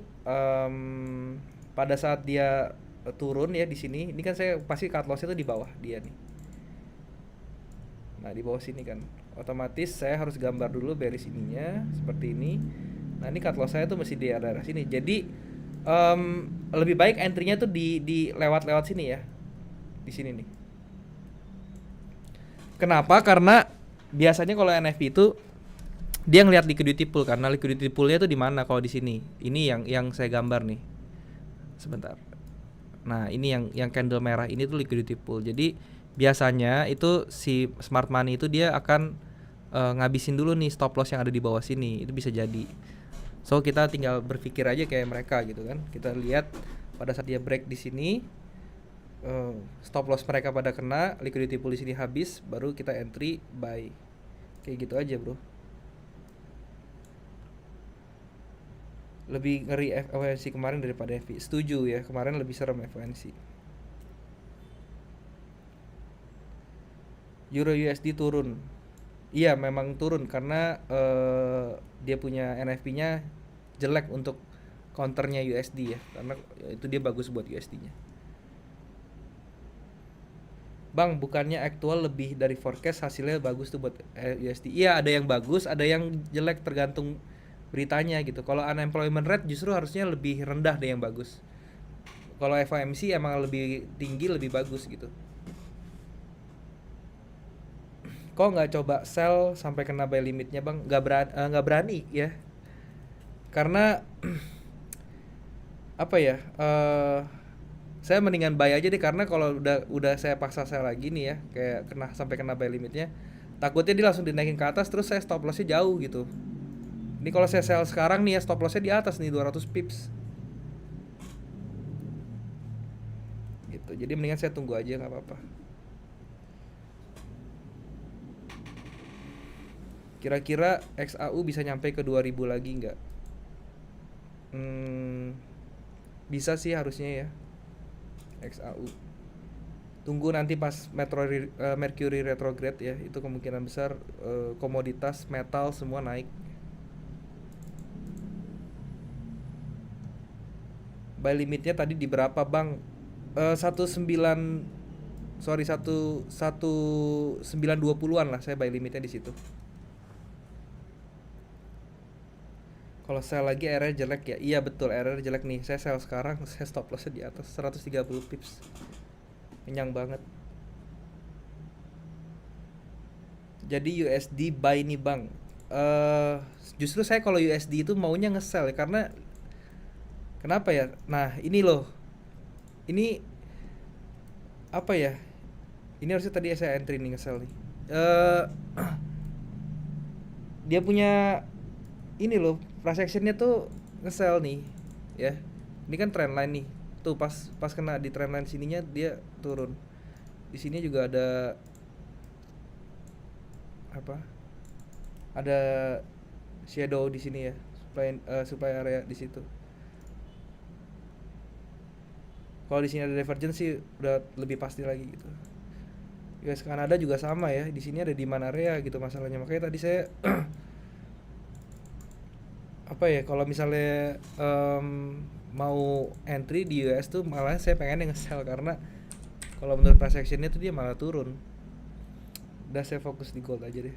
pada saat dia turun ya di sini, ini kan saya pasti cut lossnya tuh di bawah dia nih. Nah di bawah sini kan, otomatis saya harus gambar dulu bearish ininya seperti ini. Nah ini cut loss saya tuh mesti di daerah sini. Jadi lebih baik entry-nya tuh di lewat sini ya, di sini nih. Kenapa? Karena biasanya kalau NFP itu dia ngelihat liquidity pool, karena liquidity poolnya tuh di mana kalau di sini. Ini yang saya gambar nih. Sebentar. Nah ini yang candle merah ini tuh liquidity pool. Jadi biasanya itu si smart money itu dia akan ngabisin dulu nih stop loss yang ada di bawah sini. Itu bisa jadi. So kita tinggal berpikir aja kayak mereka gitu kan. Kita lihat pada saat dia break di sini, stop loss mereka pada kena, liquidity pool di sini habis, baru kita entry buy. Kayak gitu aja, bro. Lebih ngeri FOMC kemarin daripada FV. Setuju ya, kemarin lebih serem FOMC. Euro USD turun. Iya memang turun karena dia punya NFP-nya jelek untuk counternya USD ya, karena itu dia bagus buat USD-nya. Bang, bukannya aktual lebih dari forecast hasilnya bagus tuh buat USD? Iya, ada yang bagus, ada yang jelek tergantung beritanya gitu. Kalau unemployment rate justru harusnya lebih rendah deh yang bagus. Kalau FOMC emang lebih tinggi lebih bagus gitu. Kok nggak coba sell sampai kena buy limitnya bang? Nggak berani ya. Karena apa ya? Saya mendingan buy aja deh, karena kalau udah saya paksa sell lagi nih ya, kayak sampai kena buy limitnya, takutnya dia langsung dinaikin ke atas terus saya stop lossnya jauh gitu. Ini kalau saya sell sekarang nih ya, stop lossnya di atas nih 200 pips. Gitu. Jadi mendingan saya tunggu aja, nggak apa-apa. Kira-kira XAU bisa nyampe ke 2000 lagi nggak? Bisa sih harusnya ya, XAU. Tunggu nanti pas Mercury retrograde ya, itu kemungkinan besar komoditas metal semua naik. Buy limitnya tadi di berapa bang? 1920-an lah saya buy limitnya di situ. Kalau sell lagi RR jelek ya? Iya betul, RR jelek nih. Saya sell sekarang, saya stop lossnya di atas 130 pips. Kenyang banget. Jadi USD buy nih bang. Justru saya kalau USD itu maunya nge-sell ya, karena kenapa ya? Nah ini loh, ini apa ya? Ini harusnya tadi saya entry nih, nge-sell nih. Dia punya ini loh, price actionnya tuh nge-sell nih ya. Ini kan trendline nih, tuh pas kena di trendline sininya dia turun. Di sini juga ada apa, ada shadow di sini ya, supply area di situ. Kalau di sini ada divergence sih udah lebih pasti lagi gitu. US Kanada juga sama ya, di sini ada demand area gitu masalahnya. Makanya tadi saya apa ya, kalau misalnya mau entry di US tuh malah saya pengen nge-sell, karena kalau menurut price actionnya tuh dia malah turun. Udah saya fokus di gold aja deh.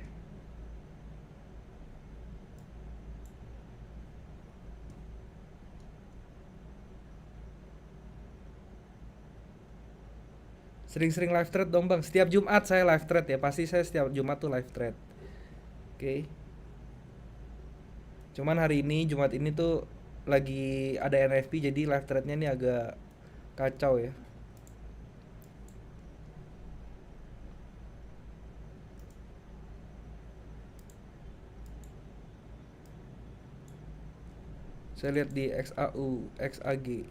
Sering-sering live trade dong bang. Setiap Jumat saya live trade ya, pasti saya setiap Jumat tuh live trade. Oke. Cuman hari ini Jumat ini tuh lagi ada NFP, jadi live trade-nya ini agak kacau ya. Saya lihat di XAU, XAG.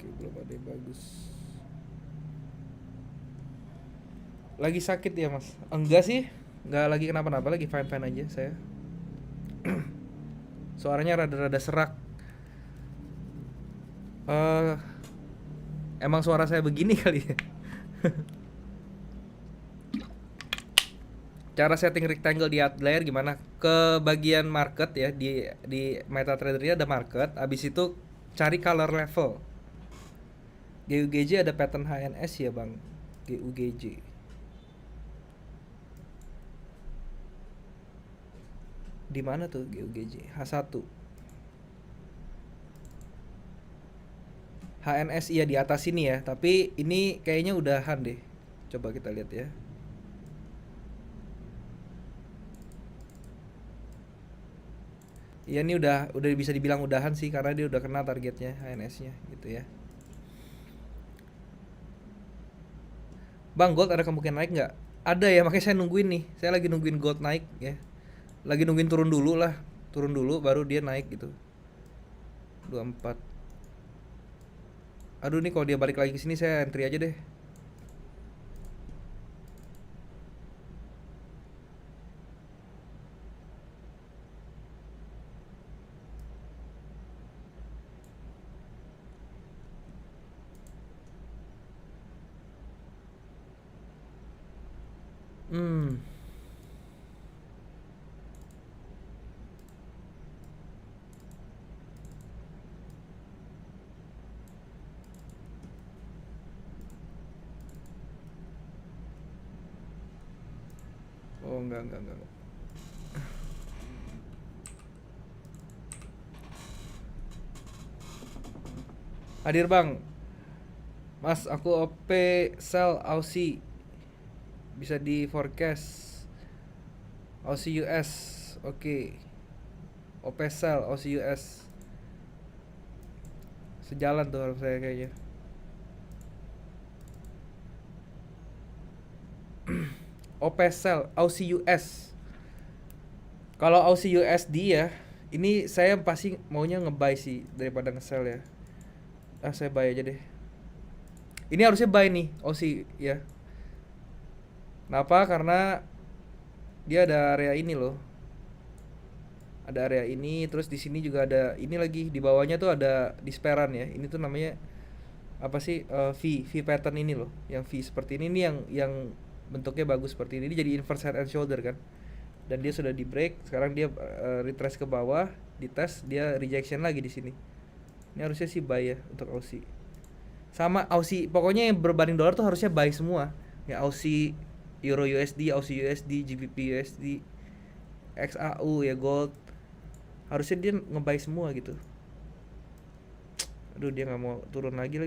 Oke, belum ada yang bagus. Lagi sakit ya mas? Enggak sih, nggak lagi kenapa-napa, lagi fine-fine aja saya. Suaranya rada-rada serak. Emang suara saya begini kali ya. Cara setting rectangle di layar gimana? Ke bagian market ya, di MetaTrader ini ada market. Abis itu cari color level. GUGJ ada pattern HNS ya bang. GUGJ. Di mana tuh GUGJ? H1. HNS iya di atas sini ya, tapi ini kayaknya udahan deh. Coba kita lihat ya. Iya, ini udah bisa dibilang udahan sih, karena dia udah kena targetnya HNS-nya gitu ya. Bang, gold ada kemungkinan naik nggak? Ada ya, makanya saya nungguin nih. Saya lagi nungguin gold naik ya. Lagi nungguin turun dulu lah. Turun dulu baru dia naik gitu. 24. Aduh, nih kalau dia balik lagi ke sini saya entry aja deh. Hmm. Oh, enggak. Hadir bang, Mas aku OP sell Aussie, bisa di forecast Aussie US, oke. OP sell Aussie US, sejalan tuh harus saya kayaknya. OP sell Aussie US. Kalau Aussie USD ya, ini saya pasti maunya nge-buy sih daripada nge-sell ya. Ah saya buy aja deh. Ini harusnya buy nih Aussie ya. Kenapa? Karena dia ada area ini loh. Ada area ini, terus di sini juga ada ini lagi di bawahnya tuh ada disparan ya. Ini tuh namanya apa sih, V pattern ini loh. Yang V seperti ini nih yang bentuknya bagus seperti ini. Ini jadi inverse head and shoulder kan. Dan dia sudah di break, sekarang dia retrace ke bawah, dites dia rejection lagi di sini. Ini harusnya sih buy ya untuk Aussie. Sama Aussie, pokoknya yang berbanding dolar tuh harusnya buy semua. Ya Aussie, Euro USD, Aussie USD, GBP USD, XAU ya gold. Harusnya dia nge-buy semua gitu. Aduh dia nggak mau turun lagi.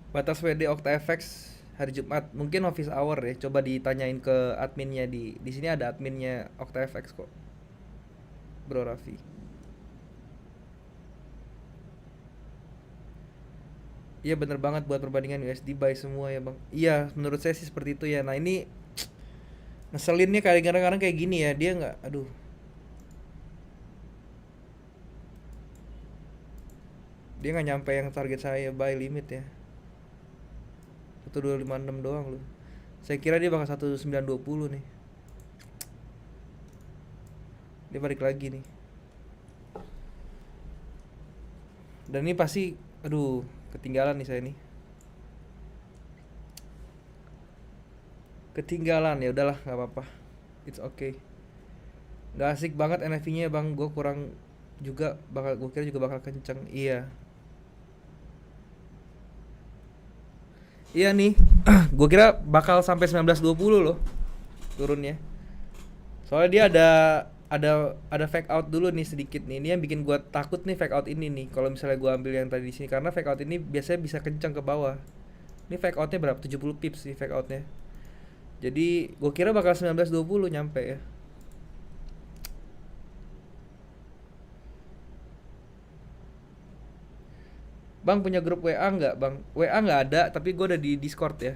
Batas WD OctaFX hari Jumat mungkin office hour ya. Coba ditanyain ke adminnya di sini ada adminnya OctaFX kok. Bro Raffi. Iya bener banget buat perbandingan USD buy semua ya bang. Iya menurut saya sih seperti itu ya. Nah ini ngeselinnya kadang-kadang kayak gini ya. Dia nggak, aduh. Dia nggak nyampe yang target saya buy limit ya. 1256 doang loh. Saya kira dia bakal 1920 nih. Dia balik lagi nih. Dan ini pasti, aduh, ketinggalan nih saya nih. Ketinggalan ya udahlah nggak apa-apa. It's okay. Nggak asik banget NFV-nya bang. Gue kurang juga bakal, gue kira juga bakal kenceng. Iya. Iya nih. Gue kira bakal sampai 1920 loh turunnya. Soalnya dia ada fake out dulu nih sedikit nih. Ini yang bikin gue takut nih fake out ini nih. Kalau misalnya gue ambil yang tadi di sini karena fake out ini biasanya bisa kencang ke bawah. Ini fake outnya berapa? 70 pips sih fake outnya. Jadi gue kira bakal 1920 nyampe ya. Bang punya grup WA nggak bang? WA nggak ada tapi gue udah di Discord ya.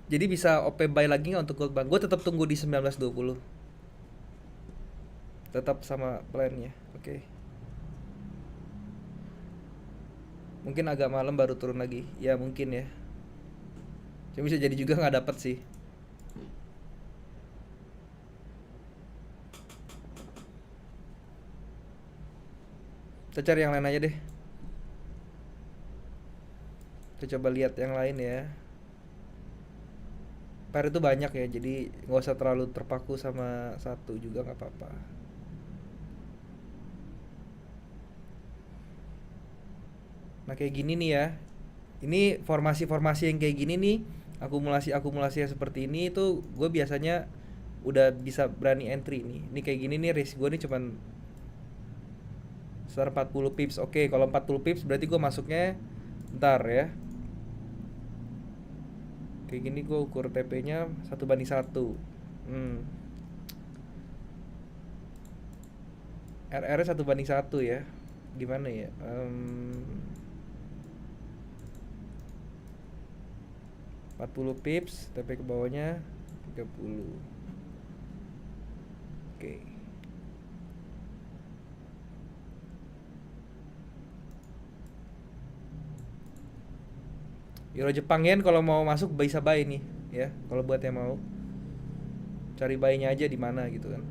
Jadi bisa OP buy lagi nggak untuk gold bang? Gue tetap tunggu di 1920. Tetap sama plannya. Oke. Mungkin agak malam baru turun lagi. Ya mungkin ya. Cuma bisa jadi juga nggak dapet sih. Kita cari yang lain aja deh. Kita coba lihat yang lain ya. Pair itu banyak ya, jadi nggak usah terlalu terpaku sama satu juga nggak apa-apa. Nah kayak gini nih ya. Ini formasi-formasi yang kayak gini nih, akumulasi-akumulasi yang seperti ini itu gue biasanya udah bisa berani entry nih. Ini kayak gini nih risk gue nih cuman sekitar 40 pips. Oke, kalau 40 pips berarti gue masuknya ntar ya. Kayak gini gue ukur TP-nya 1:1. Hmm. RR 1:1 ya. Gimana ya? 40 pips, TP ke bawahnya 30. Oke. Euro Jepang yen kalau mau masuk bisa buy nih ya. Kalau buat yang mau cari buy-nya aja di mana gitu kan.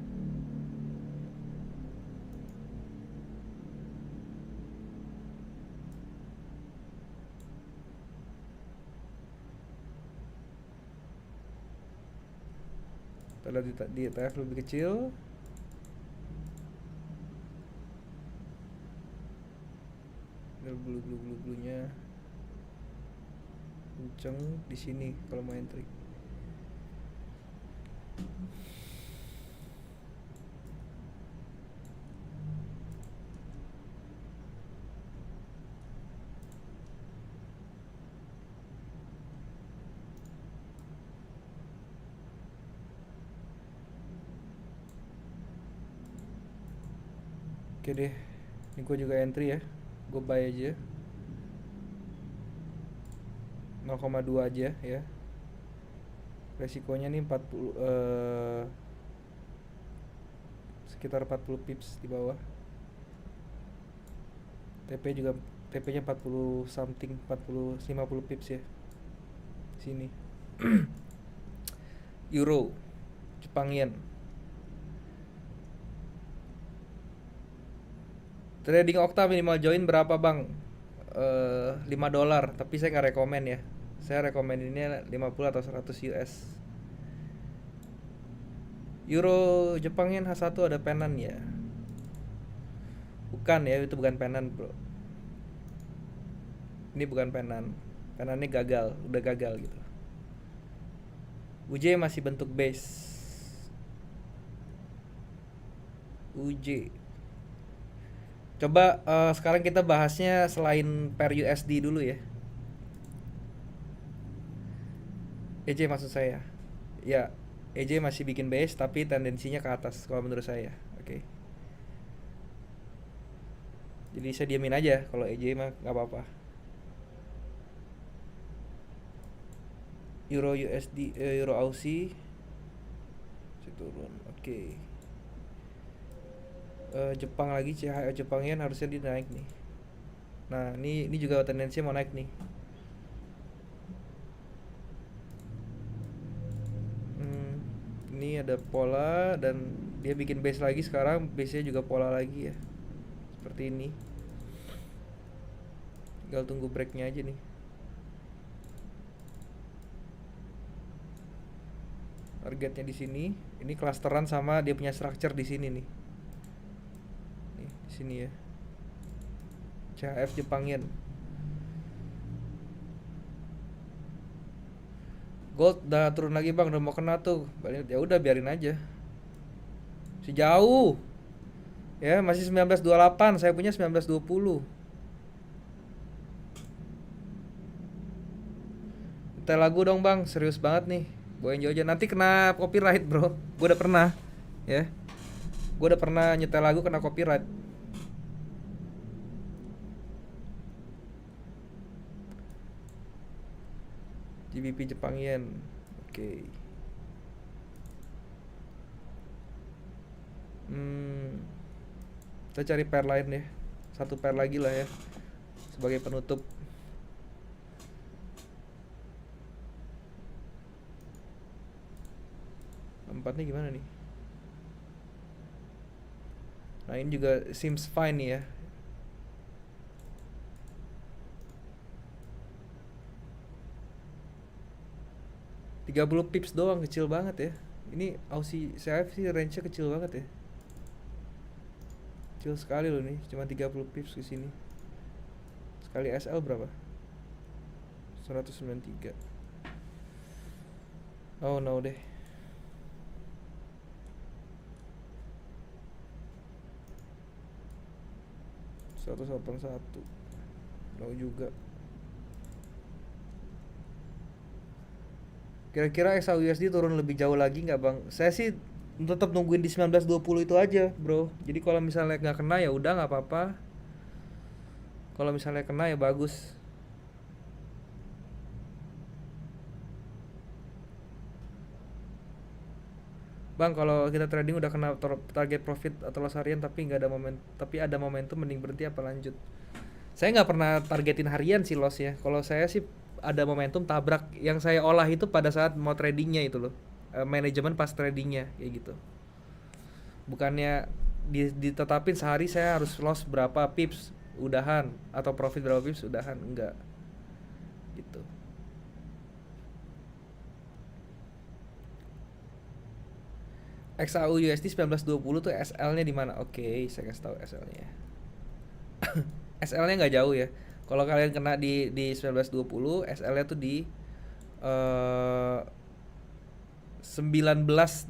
Kalau di ETF lebih kecil. Blue-nya kenceng di sini kalau mau entry. Oke deh, ini gue juga entry ya, gue buy aja 0,2 aja ya. Resikonya nih 40 sekitar 40 pips di bawah. TP juga, TP nya 40 something, 40 50 pips ya sini. Euro Jepang yen. Trading Okta minimal join berapa bang? $5, tapi saya nggak rekomen ya. Saya rekomen ini 50 atau 100 US. Euro Jepang yen H1 ada penan ya? Bukan ya, itu bukan penan bro. Ini bukan penan. Penannya gagal, udah gagal gitu. UJ masih bentuk base. UJ. Coba sekarang kita bahasnya selain per USD dulu ya. EJ maksud saya. Ya, EJ masih bikin base tapi tendensinya ke atas kalau menurut saya. Oke. Jadi saya diamin aja kalau EJ mah nggak apa-apa. Euro USD, Euro Aussie turun. Oke. Jepang lagi, CHF Jepang yen harusnya dia naik nih. Nah, ini juga tendensi mau naik nih. Ini ada pola dan dia bikin base lagi sekarang, base-nya juga pola lagi ya. Seperti ini. Tinggal tunggu breaknya aja nih. Targetnya di sini. Ini clusteran sama dia punya structure di sini nih. Nih, di sini ya. CHF Jepang yen. Gold udah turun lagi bang, udah mau kena tuh. Ya udah biarin aja. Si jauh. Ya, masih 1928, saya punya 1920. Nyetel lagu dong bang, serius banget nih. Bawain aja, nanti kena copyright bro. Gue udah pernah, ya. Gue udah pernah nyetel lagu kena copyright. GBP Jepang yen. Oke. Kita cari pair lain ya. Satu pair lagi lah ya sebagai penutup. Empatnya gimana nih? Nah ini juga seems fine nih ya. $30 pips doang, kecil banget ya. Ini Aussie CHF sih range-nya kecil banget ya. Kecil sekali loh nih, cuma 30 pips ke sini. Sekali SL berapa? 193. Oh no deh. $181. No juga. Kira-kira XAUSD turun lebih jauh lagi nggak bang? Saya sih tetap nungguin di 1920 itu aja bro. Jadi kalau misalnya nggak kena ya udah nggak apa-apa. Kalau misalnya kena ya bagus. Bang, kalau kita trading udah kena target profit atau loss harian tapi nggak ada ada momentum, mending berhenti apa lanjut? Saya nggak pernah targetin harian sih loss ya. Kalau saya sih ada momentum tabrak. Yang saya olah itu pada saat mau tradingnya itu loh. Manajemen pas tradingnya kayak gitu. Bukannya ditetapin sehari saya harus loss berapa pips udahan atau profit berapa pips udahan, enggak gitu. XAU USD 1920 tuh SL-nya di mana? Oke, saya kasih tahu SL-nya. SL-nya nggak jauh ya. Kalau kalian kena di 1920, SL-nya tuh di 1912.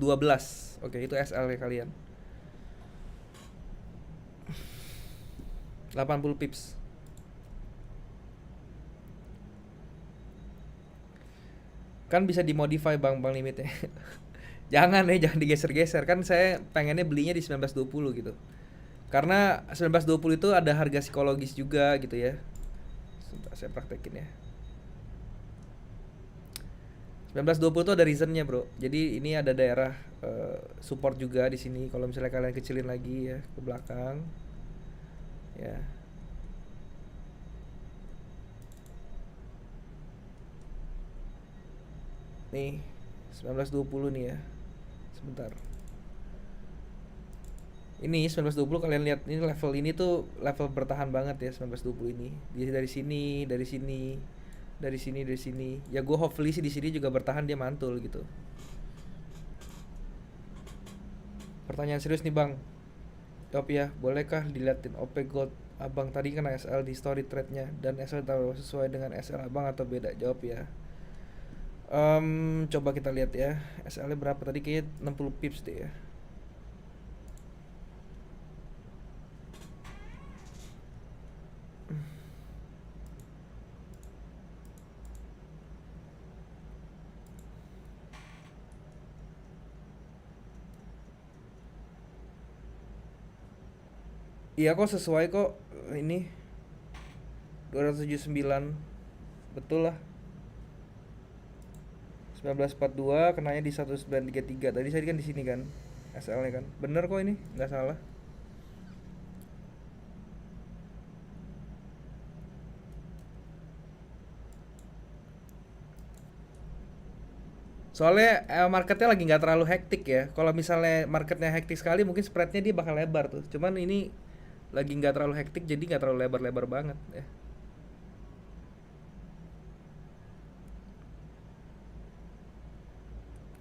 Oke, itu SL-nya kalian. 80 pips. Kan bisa dimodify bang limitnya. Jangan jangan digeser-geser. Kan saya pengennya belinya di 1920 gitu. Karena 1920 itu ada harga psikologis juga gitu ya. Sebentar, saya praktekin ya. 1920 itu ada reasonnya bro. Jadi ini ada daerah support juga di sini. Kalau misalnya kalian kecilin lagi ya ke belakang, ya. Nih 1920 nih ya. Sebentar. Ini 1920 kalian lihat ini level ini tuh level bertahan banget ya 1920 ini. Dia dari sini, dari sini, dari sini, dari sini. Ya gue hopefully sih di sini juga bertahan dia mantul gitu. Pertanyaan serius nih bang. Jawab ya, bolehkah diliatin OP Gold abang tadi kena SL di story threadnya dan SL tahu sesuai dengan SL abang atau beda? Jawab ya. Coba kita lihat ya SL nya berapa tadi, kayaknya 60 pips deh ya. Iya kok sesuai kok ini 279 betul lah. 1942 kenanya di 1933. Tadi saya kan di sini kan SL-nya kan. Bener kok ini, nggak salah. Soalnya marketnya lagi nggak terlalu hektik ya. Kalau misalnya marketnya hektik sekali mungkin spreadnya dia bakal lebar tuh. Cuman ini lagi nggak terlalu hektik jadi nggak terlalu lebar-lebar banget ya.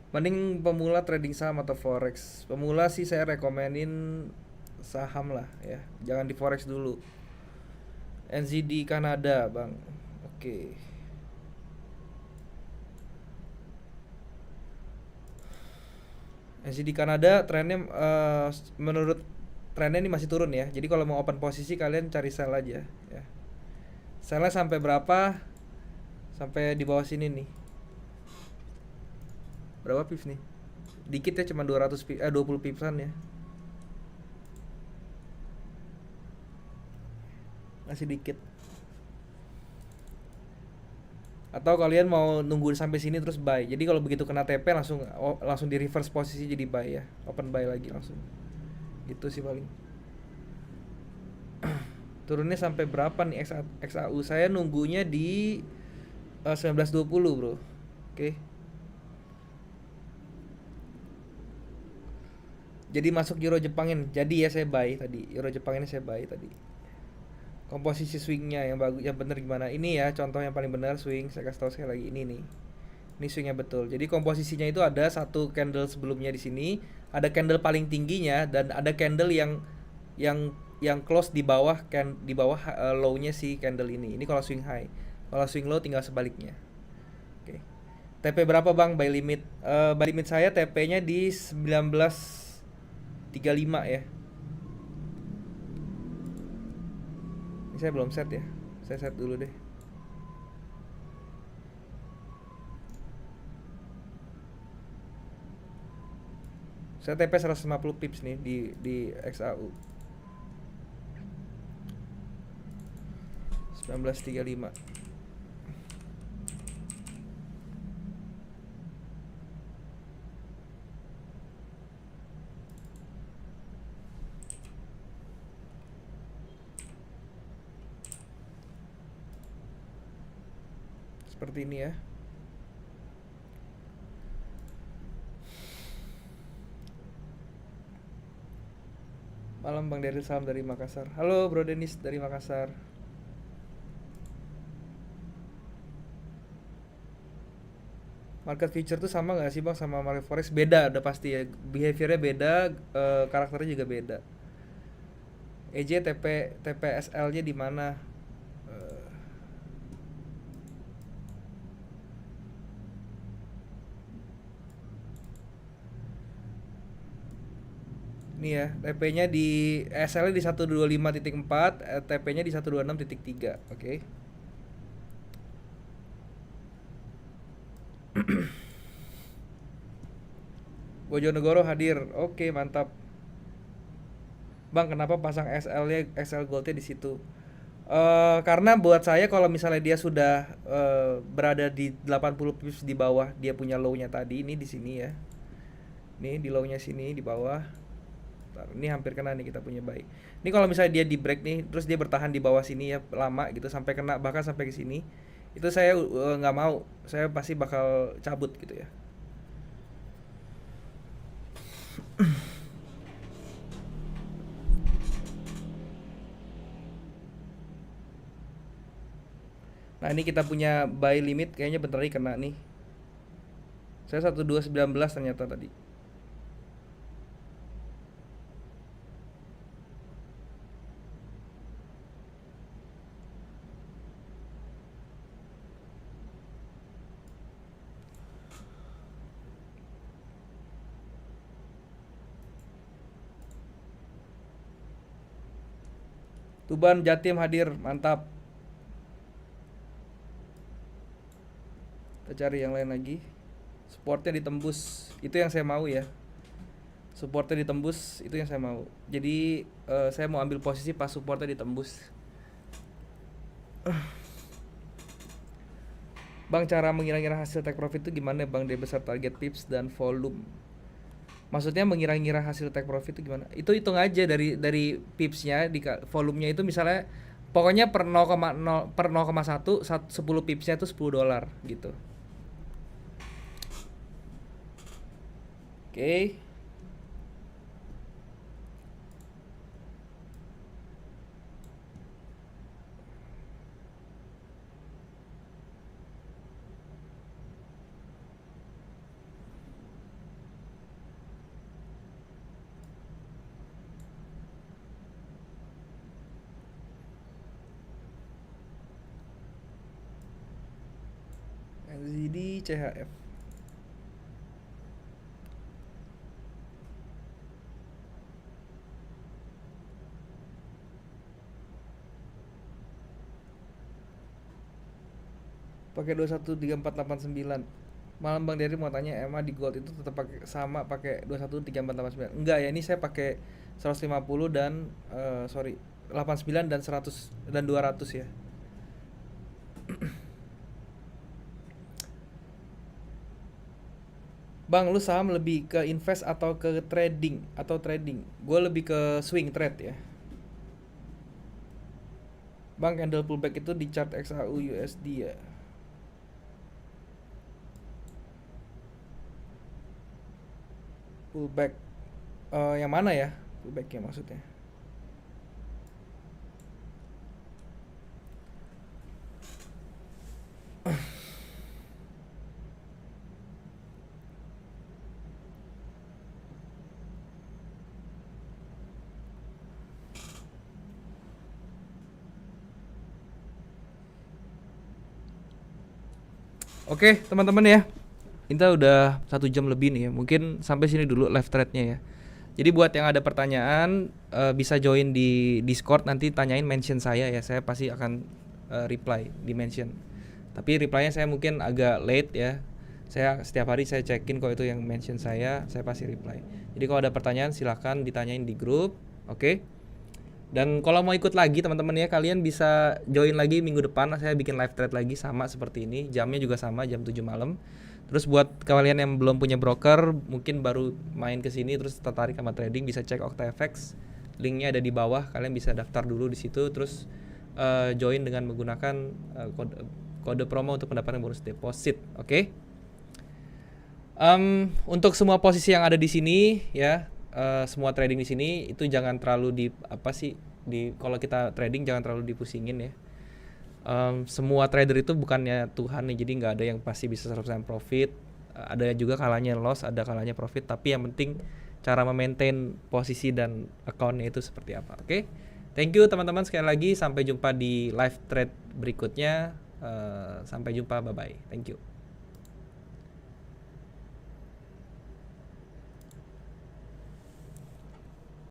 Mending pemula trading saham atau forex. Pemula sih saya rekomenin saham lah ya. Jangan di forex dulu. NZD Kanada bang. Oke. NZD Kanada trennya menurut trennya ini masih turun ya. Jadi kalau mau open posisi kalian cari sell aja ya. Sellnya sampai berapa? Sampai di bawah sini nih. Berapa pips nih? Dikit ya, cuma 200 pips, 20 pipsan ya. Masih dikit. Atau kalian mau nunggu sampai sini terus buy. Jadi kalau begitu kena TP langsung di reverse posisi jadi buy ya. Open buy lagi langsung. Gitu sih paling. Turunnya sampai berapa nih XAU? Saya nunggunya di 1920, bro. Oke. Jadi masuk Euro Jepangin. Jadi ya saya buy tadi. Euro Jepangin saya buy tadi. Komposisi swingnya yang bagus, yang bener gimana? Ini ya contoh yang paling benar swing. Saya kasih tahu sekali lagi ini nih. Ini swingnya betul. Jadi komposisinya itu ada satu candle sebelumnya di sini, ada candle paling tingginya dan ada candle yang yang close di bawah low-nya si candle ini. Ini kalau swing high. Kalau swing low tinggal sebaliknya. Oke. TP berapa bang buy limit? Buy limit saya TP-nya di 1935 ya. Ini saya belum set ya. Saya set dulu deh. Saya TP 150 pips nih di XAU. 1935. seperti ini ya. Malam Bang Daryl, salam dari Makassar. Halo Bro Denis dari Makassar. Market future tuh sama nggak sih Bang sama market forex? Beda, udah pasti ya. Behaviornya beda, karakternya juga beda. EJ TPSL-nya di mana? Eh, Ini ya, TP-nya di SL-nya di 125.4, TP-nya di 126.3. Oke. Bojonegoro hadir. Oke, mantap. Bang, kenapa pasang SL-nya, SL Gold-nya di situ? Karena buat saya kalau misalnya dia sudah berada di 80 pips di bawah dia punya low-nya tadi, ini di sini ya. Nih di low-nya sini di bawah. Bentar, ini hampir kena nih kita punya buy. Ini kalau misalnya dia di break nih, terus dia bertahan di bawah sini ya lama gitu sampai kena bahkan sampai ke sini, itu saya nggak mau, saya pasti bakal cabut gitu ya. Nah ini kita punya buy limit kayaknya bentar lagi kena nih. Saya 1219 ternyata tadi. Tuban Jatim hadir, mantap. Kita cari yang lain lagi. Supportnya ditembus, itu yang saya mau ya. Supportnya ditembus, itu yang saya mau. Jadi saya mau ambil posisi pas supportnya ditembus. Bang, cara mengira-ngira hasil take profit itu gimana Bang dari besar target pips dan volume? Maksudnya mengira-ngira hasil take profit itu gimana? Itu hitung aja dari pipsnya di volumenya itu misalnya pokoknya per 0,0 per 0,1 10 pipsnya itu $10 gitu. Oke. NZD CHF. Pakai 213489. Malam Bang Dery mau tanya, emang di gold itu tetap pakai sama pakai 213489? Enggak ya, ini saya pakai 150 dan sorry 89 dan 100 dan 200 ya. Bang, lu saham lebih ke invest atau ke trading atau trading? Gue lebih ke swing trade ya. Bang, candle pullback itu di chart XAU USD ya. Pullback yang mana ya? Pullbacknya maksudnya. Oke, teman-teman ya. Kita udah 1 jam lebih nih ya. Mungkin sampai sini dulu live thread-nya ya. Jadi buat yang ada pertanyaan bisa join di Discord, nanti tanyain mention saya ya. Saya pasti akan reply di mention. Tapi reply-nya saya mungkin agak late ya. Saya setiap hari saya cekin kok itu yang mention saya pasti reply. Jadi kalau ada pertanyaan silahkan ditanyain di grup, oke? Dan kalau mau ikut lagi teman-teman ya, kalian bisa join lagi minggu depan. Saya bikin live thread lagi sama seperti ini. Jamnya juga sama, jam 7 malam. Terus buat kalian yang belum punya broker, mungkin baru main ke sini terus tertarik sama trading, bisa cek OctaFX. Linknya ada di bawah. Kalian bisa daftar dulu di situ, terus join dengan menggunakan kode promo untuk mendapatkan bonus deposit. Oke. Untuk semua posisi yang ada di sini ya, semua trading di sini itu jangan terlalu kalau kita trading jangan terlalu dipusingin ya. Semua trader itu bukannya Tuhan nih, jadi nggak ada yang pasti bisa 100% profit. Ada juga kalanya loss, ada kalanya profit, tapi yang penting cara memaintain posisi dan accountnya itu seperti apa. Oke. Thank you teman-teman sekali lagi, sampai jumpa di live trade berikutnya. Sampai jumpa, bye bye. Thank you.